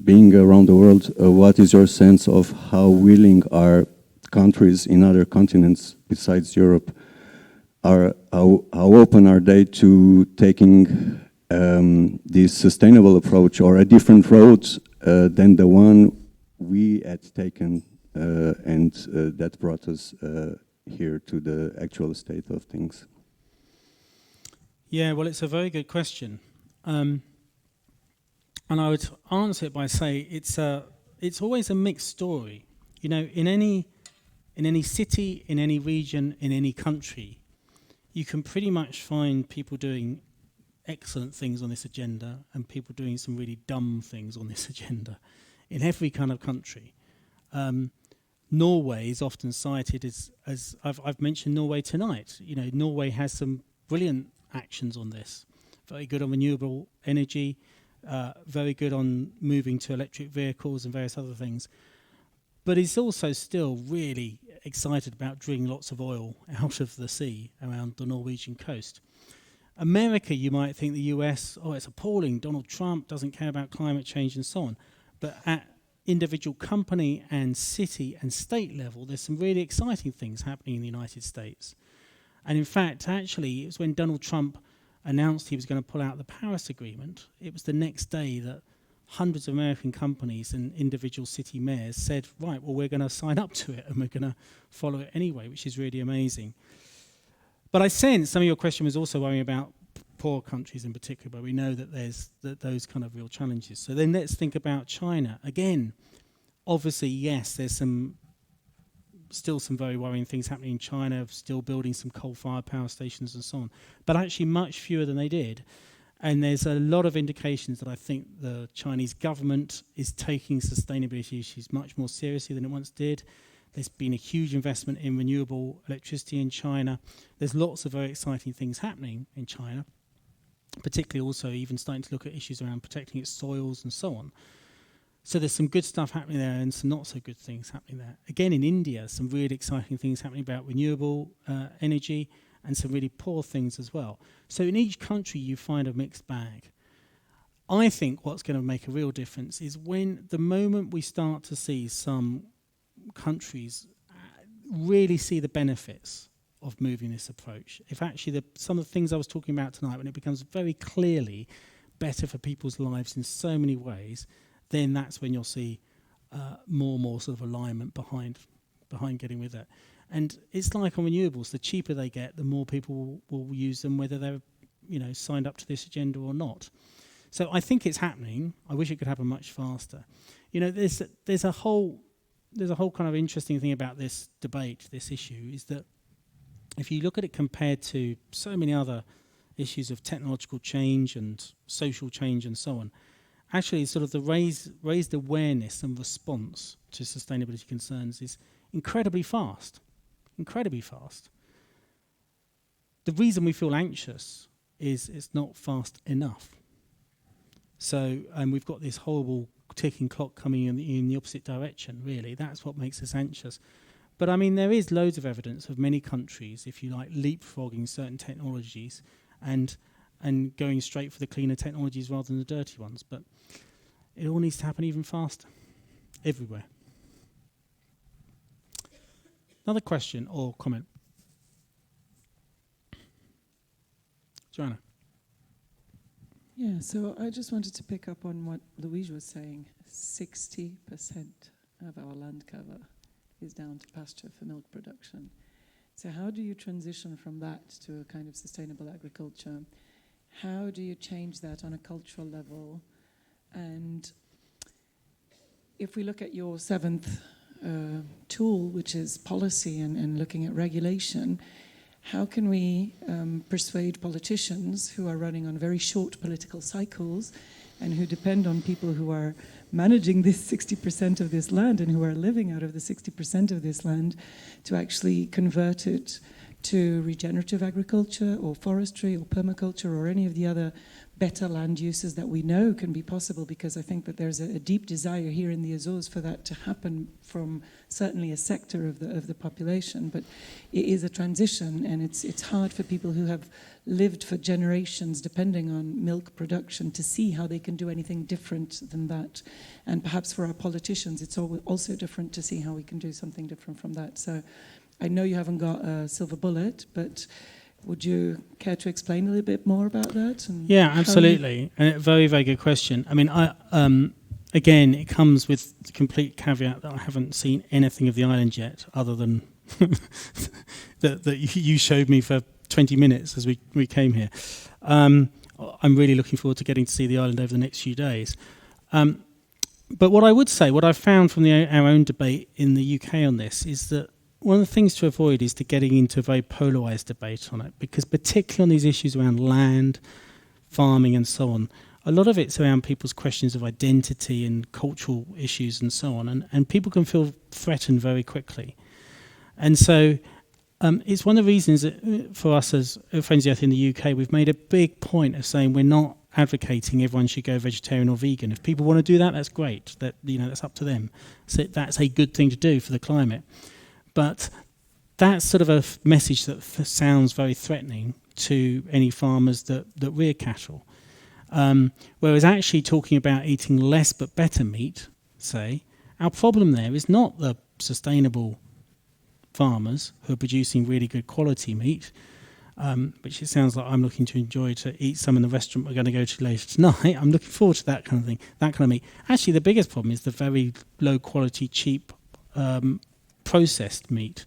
being around the world, what is your sense of how willing are countries in other continents besides Europe, how open are they to taking this sustainable approach, or a different road than the one we had taken, and that brought us here to the actual state of things? Yeah, well, it's a very good question, and I would answer it by saying it's always a mixed story. You know, in any city, in any region, in any country, you can pretty much find people doing excellent things on this agenda and people doing some really dumb things on this agenda in every kind of country. Norway is often cited as I've mentioned Norway tonight. You know, Norway has some brilliant actions on this. Very good on renewable energy, very good on moving to electric vehicles and various other things. But it's also still really excited about drilling lots of oil out of the sea around the Norwegian coast. America, you might think the US, it's appalling, Donald Trump doesn't care about climate change and so on. But at individual company and city and state level, there's some really exciting things happening in the United States. And in fact, actually, it was when Donald Trump announced he was going to pull out the Paris Agreement, it was the next day that hundreds of American companies and individual city mayors said, right, well, we're going to sign up to it and we're going to follow it anyway, which is really amazing. But I sense some of your question was also worrying about poor countries in particular, but we know that there's those kind of real challenges. So then let's think about China. Again, obviously, yes, there's still some very worrying things happening in China, still building some coal-fired power stations and so on, but actually much fewer than they did. And there's a lot of indications that I think the Chinese government is taking sustainability issues much more seriously than it once did. There's been a huge investment in renewable electricity in China. There's lots of very exciting things happening in China, particularly also even starting to look at issues around protecting its soils and so on. So there's some good stuff happening there and some not so good things happening there. Again, in India, some really exciting things happening about renewable energy and some really poor things as well. So in each country you find a mixed bag. I think what's going to make a real difference is when the moment we start to see some countries really see the benefits of moving this approach. If actually some of the things I was talking about tonight, when it becomes very clearly better for people's lives in so many ways, then that's when you'll see more and more sort of alignment behind getting with it. And it's like on renewables, the cheaper they get, the more people will use them, whether they're signed up to this agenda or not. So I think it's happening. I wish it could happen much faster. There's a whole kind of interesting thing about this debate, this issue, is that if you look at it compared to so many other issues of technological change and social change and so on, actually sort of the raised awareness and response to sustainability concerns is incredibly fast. Incredibly fast. The reason we feel anxious is it's not fast enough. So, and we've got this horrible ticking clock coming in the opposite direction, really. That's what makes us anxious. But I mean, there is loads of evidence of many countries, if you like, leapfrogging certain technologies and going straight for the cleaner technologies rather than the dirty ones. But it all needs to happen even faster, everywhere. Another question or comment? Joanna. Yeah, so I just wanted to pick up on what Louise was saying. 60% of our land cover is down to pasture for milk production. So how do you transition from that to a kind of sustainable agriculture? How do you change that on a cultural level? And if we look at your seventh tool, which is policy and looking at regulation, how can we persuade politicians who are running on very short political cycles and who depend on people who are managing this 60% of this land and who are living out of the 60% of this land to actually convert it to regenerative agriculture or forestry or permaculture or any of the other better land uses that we know can be possible, because I think that there's a deep desire here in the Azores for that to happen from certainly a sector of the population. But it is a transition, and it's hard for people who have lived for generations depending on milk production to see how they can do anything different than that. And perhaps for our politicians, it's also different to see how we can do something different from that. So I know you haven't got a silver bullet, but would you care to explain a little bit more about that? And yeah, absolutely. And a very, very good question. I mean, again, it comes with the complete caveat that I haven't seen anything of the island yet, other than that you showed me for 20 minutes as we came here. I'm really looking forward to getting to see the island over the next few days. But what I would say, what I've found from our own debate in the UK on this, is that one of the things to avoid is to getting into a very polarised debate on it, because particularly on these issues around land, farming and so on, a lot of it's around people's questions of identity and cultural issues and so on, and people can feel threatened very quickly. And so it's one of the reasons that for us as Friends of the Earth in the UK, we've made a big point of saying we're not advocating everyone should go vegetarian or vegan. If people want to do that, that's great. That's up to them. So that's a good thing to do for the climate. But that's sort of a message that sounds very threatening to any farmers that rear cattle. Whereas actually talking about eating less but better meat, say, our problem there is not the sustainable farmers who are producing really good quality meat, which it sounds like I'm looking to enjoy to eat some in the restaurant we're going to go to later tonight. I'm looking forward to that kind of thing, that kind of meat. Actually, the biggest problem is the very low quality, cheap processed meat,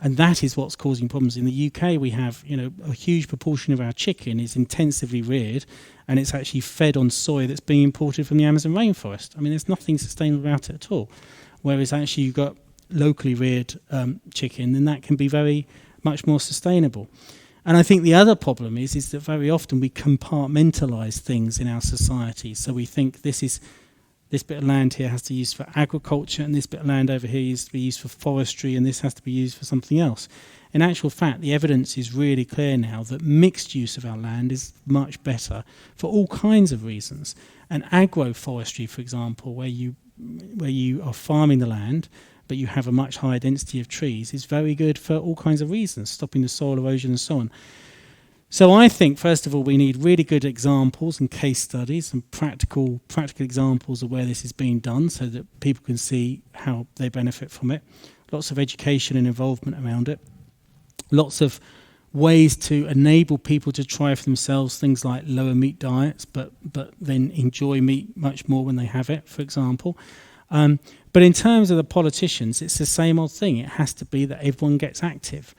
and that is what's causing problems. In the UK, we have a huge proportion of our chicken is intensively reared, and it's actually fed on soy that's being imported from the Amazon rainforest. I mean, there's nothing sustainable about it at all. Whereas actually you've got locally reared chicken, then that can be very much more sustainable. And I think the other problem is that very often we compartmentalise things in our society. So we think this bit of land here has to be used for agriculture, and this bit of land over here is to be used for forestry, and this has to be used for something else. In actual fact, the evidence is really clear now that mixed use of our land is much better for all kinds of reasons. And agroforestry, for example, where you are farming the land, but you have a much higher density of trees, is very good for all kinds of reasons, stopping the soil erosion and so on. So I think, first of all, we need really good examples and case studies and practical examples of where this is being done so that people can see how they benefit from it. Lots of education and involvement around it. Lots of ways to enable people to try for themselves things like lower meat diets, but then enjoy meat much more when they have it, for example. But in terms of the politicians, it's the same old thing. It has to be that everyone gets active.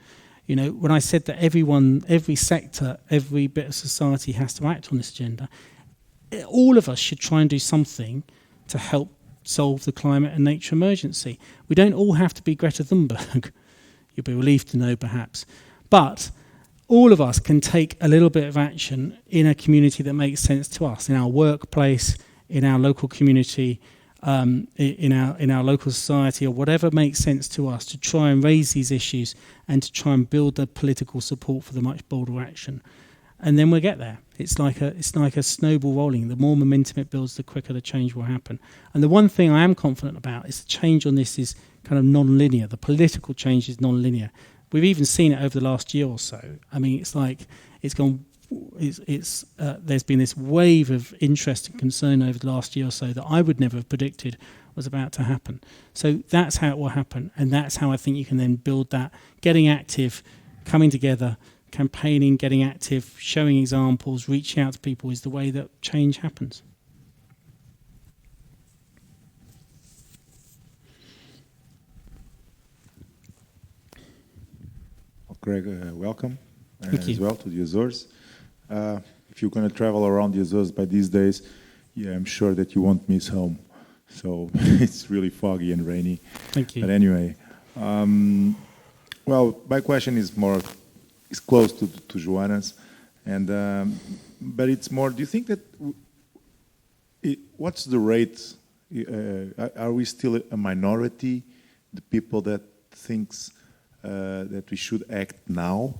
You know, when I said that every sector, every bit of society has to act on this agenda, all of us should try and do something to help solve the climate and nature emergency. We don't all have to be Greta Thunberg. You'll be relieved to know, perhaps. But all of us can take a little bit of action in a community that makes sense to us, in our workplace, in our local community, in our local society, or whatever makes sense to us, to try and raise these issues and to try and build the political support for the much bolder action. And then we'll get there. It's like a snowball rolling. The more momentum it builds, the quicker the change will happen. And the one thing I am confident about is the change on this is kind of non-linear. The political change is non-linear. We've even seen it over the last year or so. I mean, it's like it's gone. There's been this wave of interest and concern over the last year or so that I would never have predicted was about to happen. So that's how it will happen, and that's how I think you can then build that. Getting active, coming together, campaigning, getting active, showing examples, reaching out to people is the way that change happens. Greg, welcome Thank you. well to the Azores. If you're going to travel around the Azores by these days, I'm sure that you won't miss home. So it's really foggy and rainy. Thank you. But anyway, well, my question is close to Joanna's, and but it's more. Do you think that what's the rate? Are we still a minority? The people that thinks that we should act now?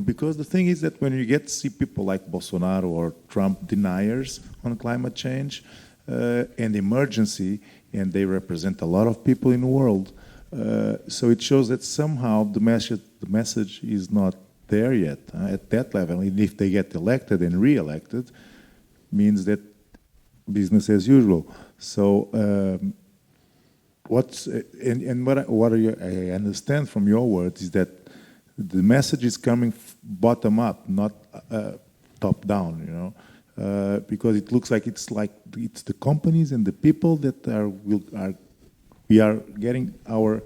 Because the thing is that when you get to see people like Bolsonaro or Trump deniers on climate change and emergency, and they represent a lot of people in the world, so it shows that somehow the message is not there yet at that level. And if they get elected and re-elected, means that business as usual. So what I understand from your words is that the message is coming bottom up, not top down. Because it looks like it's the companies and the people that we are getting our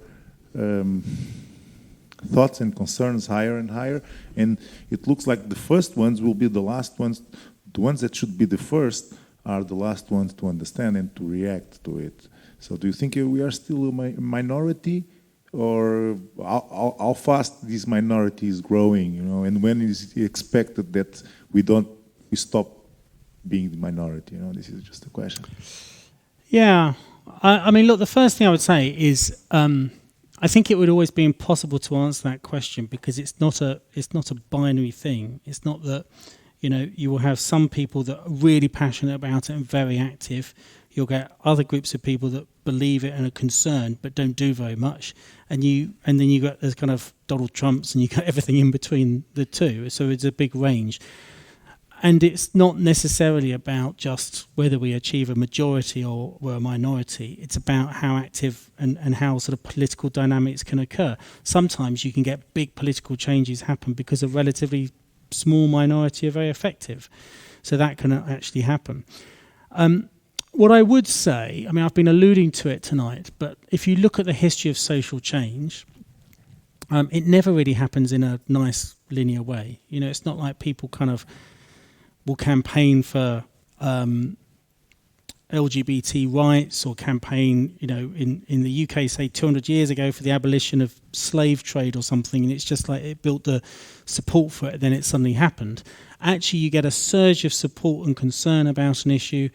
thoughts and concerns higher and higher, and it looks like the first ones will be the last ones. The ones that should be the first are the last ones to understand and to react to it. So do you think we are still a minority, or how fast this minority is growing, and when is it expected that we stop being the minority? This is just a question. Yeah, I mean, look, the first thing I would say is I think it would always be impossible to answer that question, because it's not a binary thing. It's not that you will have some people that are really passionate about it and very active. You'll get other groups of people that believe it and are concerned but don't do very much, and then you got there's kind of Donald Trumps, and you got everything in between the two. So it's a big range, and it's not necessarily about just whether we achieve a majority or we're a minority. It's about how active and how sort of political dynamics can occur. Sometimes you can get big political changes happen because a relatively small minority are very effective, so that can actually happen. What I would say, I mean, I've been alluding to it tonight, but if you look at the history of social change, it never really happens in a nice linear way. It's not like people kind of will campaign for LGBT rights, or campaign, in the UK, say 200 years ago, for the abolition of slave trade or something, and it's just like it built the support for it, then it suddenly happened. Actually, you get a surge of support and concern about an issue,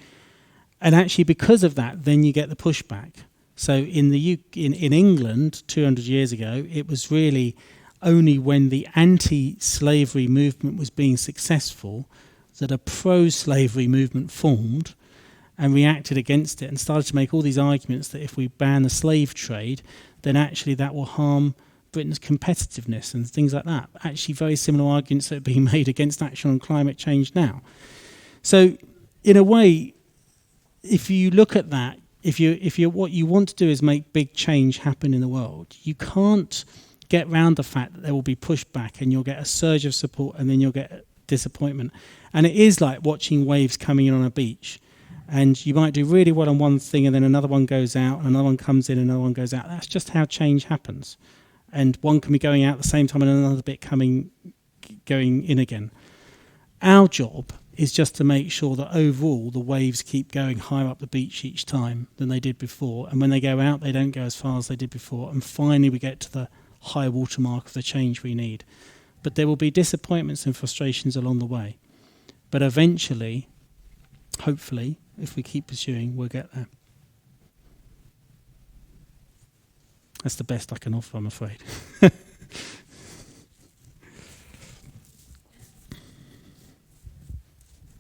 and actually because of that, then you get the pushback. So in England 200 years ago, it was really only when the anti-slavery movement was being successful that a pro-slavery movement formed and reacted against it and started to make all these arguments that if we ban the slave trade, then actually that will harm Britain's competitiveness and things like that. Actually, very similar arguments that are being made against action on climate change now. So, in a way, if you look at that, if you what you want to do is make big change happen in the world, you can't get round the fact that there will be pushback and you'll get a surge of support and then you'll get disappointment. And it is like watching waves coming in on a beach. And you might do really well on one thing and then another one goes out, and another one comes in and another one goes out. That's just how change happens. And one can be going out at the same time and another bit going in again. Our job is just to make sure that overall the waves keep going higher up the beach each time than they did before. And when they go out, they don't go as far as they did before. And finally we get to the high water mark of the change we need. But there will be disappointments and frustrations along the way. But eventually, hopefully, if we keep pursuing, we'll get there. That's the best I can offer, I'm afraid.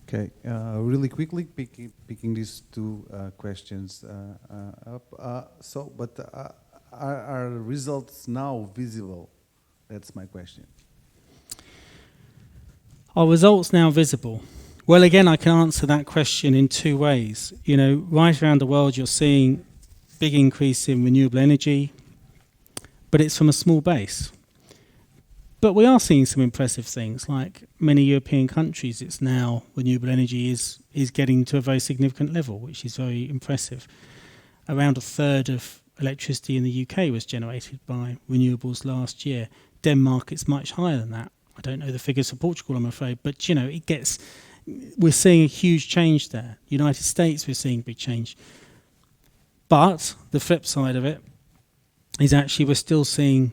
Okay, really quickly picking these two questions up. Are results now visible? That's my question. Are results now visible? Well, again, I can answer that question in two ways. You know, right around the world, you're seeing big increase in renewable energy, but it's from a small base. But we are seeing some impressive things, like many European countries, it's now renewable energy is getting to a very significant level, which is very impressive. Around a third of electricity in the UK was generated by renewables last year. Denmark, it's much higher than that. I don't know the figures for Portugal, I'm afraid, but you know, we're seeing a huge change there. United States, we're seeing big change. But the flip side of it is actually we're still seeing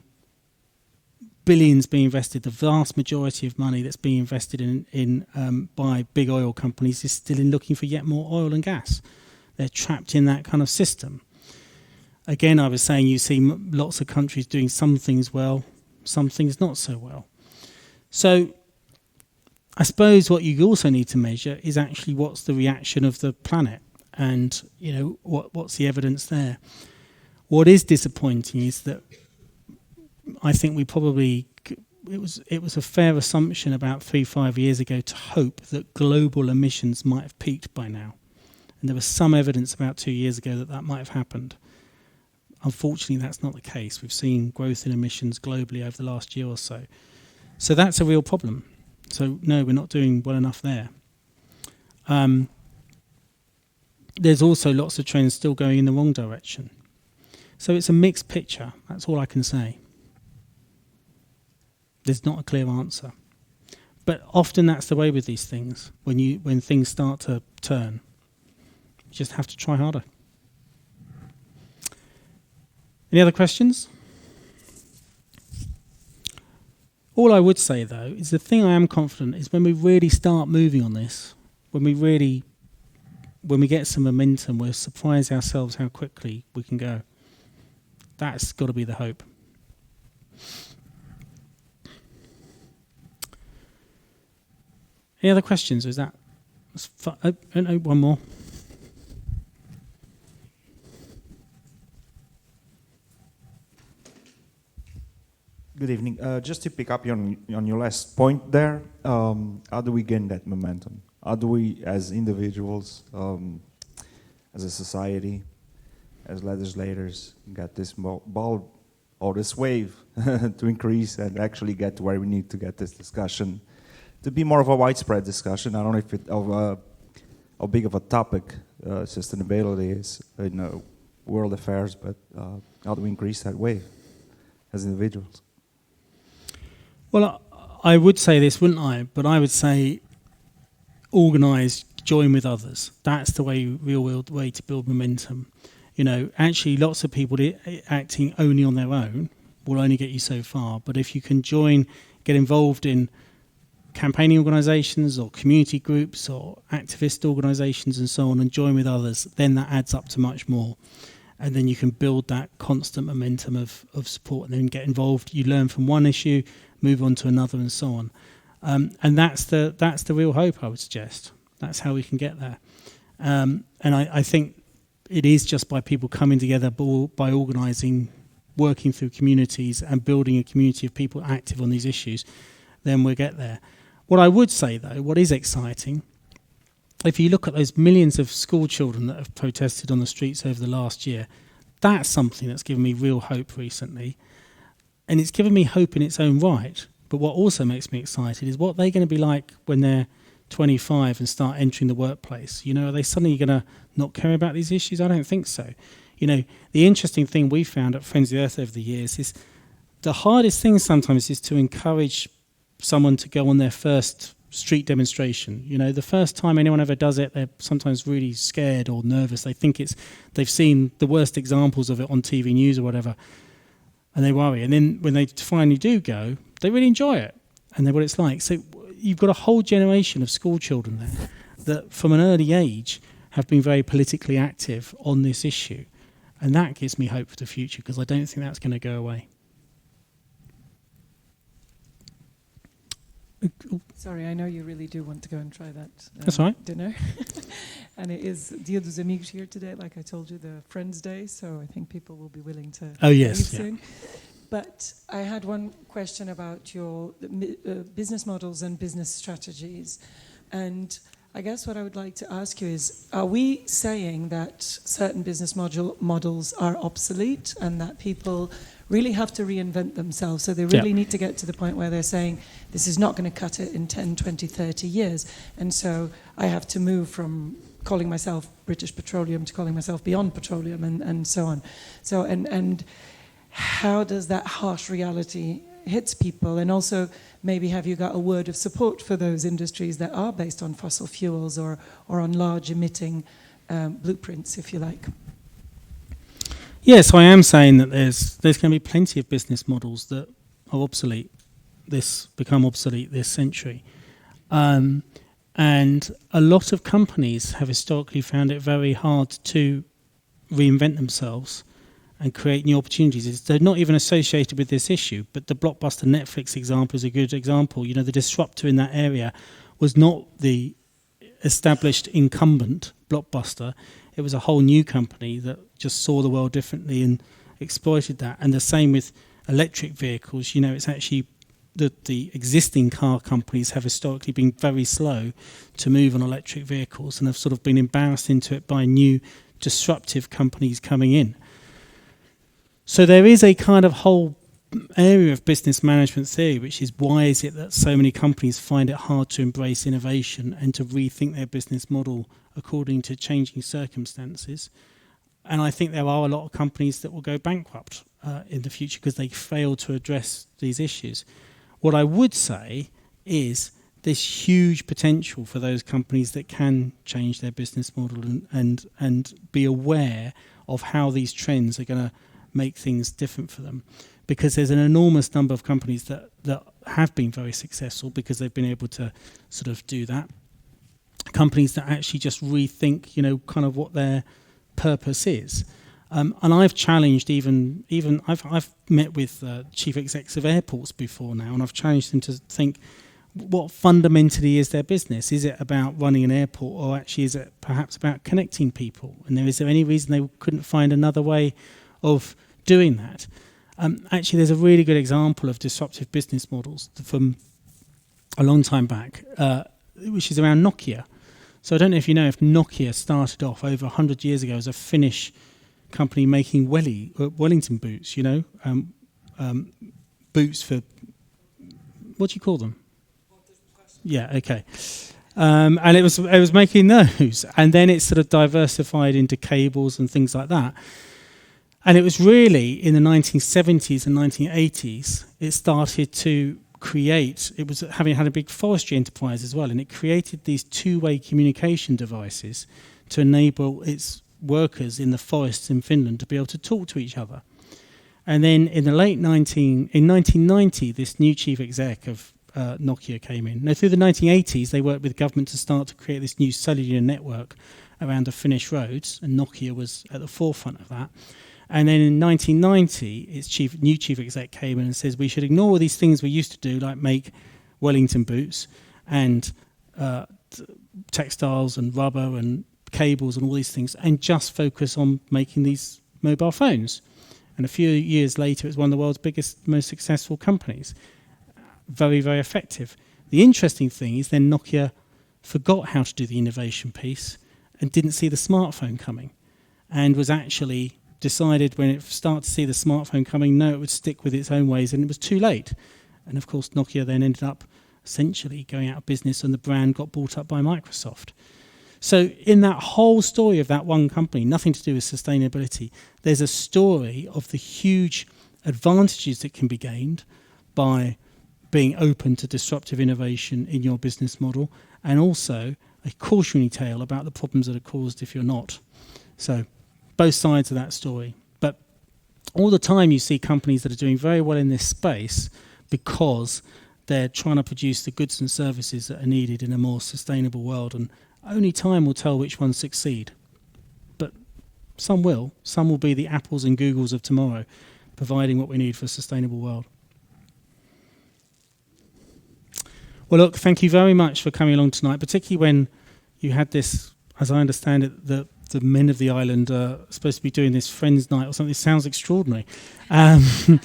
billions being invested. The vast majority of money that's being invested in by big oil companies is still in looking for yet more oil and gas. They're trapped in that kind of system. Again, I was saying you see lots of countries doing some things well, some things not so well. So I suppose what you also need to measure is actually what's the reaction of the planet, and you know what's the evidence there. What is disappointing is that I think it was a fair assumption about 3-5 years ago to hope that global emissions might have peaked by now, and there was some evidence about 2 years ago that might have happened. Unfortunately, that's not the case. We've seen growth in emissions globally over the last year or so. So that's a real problem. So no, we're not doing well enough there. There's also lots of trends still going in the wrong direction. So it's a mixed picture. That's all I can say. There's not a clear answer. But often that's the way with these things. When things start to turn, you just have to try harder. Any other questions? All I would say, though, is the thing I am confident is when we really start moving on this, when we get some momentum, we'll surprise ourselves how quickly we can go. That's got to be the hope. Any other questions? Is that... no, one more. Good evening. Just to pick up on your last point there, how do we gain that momentum? How do we, as individuals, as a society, as legislators, get this ball or this wave to increase and actually get to where we need to get this discussion to be more of a widespread discussion? I don't know if how big of a topic sustainability is in world affairs, but how do we increase that wave as individuals? Well, I would say this, wouldn't I? But I would say organise, join with others. That's the real way to build momentum. You know, actually lots of people acting only on their own will only get you so far. But if you can join, get involved in campaigning organisations or community groups or activist organisations and so on, and join with others, then that adds up to much more. And then you can build that constant momentum of support, and then get involved. You learn from one issue, move on to another, and so on. And that's the real hope, I would suggest. That's how we can get there. And I think it is just by people coming together, by organising working through communities and building a community of people active on these issues, then we'll get there. What I would say, though, what is exciting, if you look at those millions of school children that have protested on the streets over the last year, that's something that's given me real hope recently. And it's given me hope in its own right. But what also makes me excited is what they're going to be like when they're 25 and start entering the workplace. You know, are they suddenly going to not care about these issues? I don't think so. You know, the interesting thing we found at Friends of the Earth over the years is the hardest thing sometimes is to encourage someone to go on their first street demonstration. You know, the first time anyone ever does it, they're sometimes really scared or nervous. They think they've seen the worst examples of it on TV news or whatever, and they worry. And then when they finally do go, they really enjoy it, and they're what it's like. So you've got a whole generation of school children there that from an early age have been very politically active on this issue. And that gives me hope for the future, because I don't think that's going to go away. Sorry, I know you really do want to go and try that That's all right. dinner. And it is Dia dos Amigos here today, like I told you, the Friends Day, so I think people will be willing to leave soon. But I had one question about your business models and business strategies. And I guess what I would like to ask you is, are we saying that certain business models are obsolete and that people really have to reinvent themselves? So they really need to get to the point where they're saying, this is not going to cut it in 10, 20, 30 years. And so I have to move from calling myself British Petroleum to calling myself Beyond Petroleum and so on. So, and how does that harsh reality hits people? And also, maybe have you got a word of support for those industries that are based on fossil fuels or on large emitting blueprints, if you like? Yes, I am saying that there's going to be plenty of business models that are obsolete. Become obsolete this century. And a lot of companies have historically found it very hard to reinvent themselves and create new opportunities. They're not even associated with this issue, but the blockbuster Netflix example is a good example. You know, the disruptor in that area was not the established incumbent blockbuster. It was a whole new company that just saw the world differently and exploited that. And the same with electric vehicles. You know, it's actually the existing car companies have historically been very slow to move on electric vehicles and have sort of been embarrassed into it by new disruptive companies coming in. So there is a kind of whole area of business management theory, which is why is it that so many companies find it hard to embrace innovation and to rethink their business model according to changing circumstances. And I think there are a lot of companies that will go bankrupt in the future because they fail to address these issues. What I would say is there's huge potential for those companies that can change their business model and be aware of how these trends are going to make things different for them, because there's an enormous number of companies that have been very successful because they've been able to sort of do that. Companies that actually just rethink, you know, kind of what their purpose is. And I've challenged I've met with chief execs of airports before now, and I've challenged them to think, what fundamentally is their business? Is it about running an airport, or actually is it perhaps about connecting people? And is there any reason they couldn't find another way of doing that? Actually, there's a really good example of disruptive business models from a long time back, which is around Nokia. So I don't know if you know, if Nokia started off over 100 years ago as a Finnish company making Wellington boots, you know, boots for, what do you call them? Yeah, okay. And it was making those, and then it sort of diversified into cables and things like that. And it was really in the 1970s and 1980s, it started to create, it was having had a big forestry enterprise as well, and it created these two-way communication devices to enable its workers in the forests in Finland to be able to talk to each other. And then in the in 1990, this new chief exec of Nokia came in. Now, through the 1980s, they worked with government to start to create this new cellular network around the Finnish roads, and Nokia was at the forefront of that. And then in 1990, its new chief exec came in and says, we should ignore all these things we used to do, like make Wellington boots and textiles and rubber and cables and all these things, and just focus on making these mobile phones. And a few years later, it was one of the world's biggest, most successful companies. Very, very effective. The interesting thing is then Nokia forgot how to do the innovation piece and didn't see the smartphone coming, and was actually decided when it started to see the smartphone coming, no, it would stick with its own ways, and it was too late. And of course, Nokia then ended up essentially going out of business, and the brand got bought up by Microsoft. So in that whole story of that one company, nothing to do with sustainability, there's a story of the huge advantages that can be gained by being open to disruptive innovation in your business model, and also a cautionary tale about the problems that are caused if you're not. So both sides of that story. But all the time you see companies that are doing very well in this space because they're trying to produce the goods and services that are needed in a more sustainable world, and only time will tell which ones succeed. But some will. Some will be the Apples and Googles of tomorrow, providing what we need for a sustainable world. Well, look, thank you very much for coming along tonight, particularly when you had this, as I understand it, the men of the island are supposed to be doing this Friends Night or something. It sounds extraordinary. And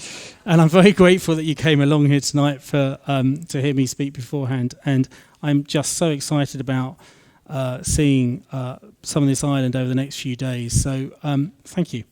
I'm very grateful that you came along here tonight for to hear me speak beforehand. And I'm just so excited about seeing some of this island over the next few days. So thank you.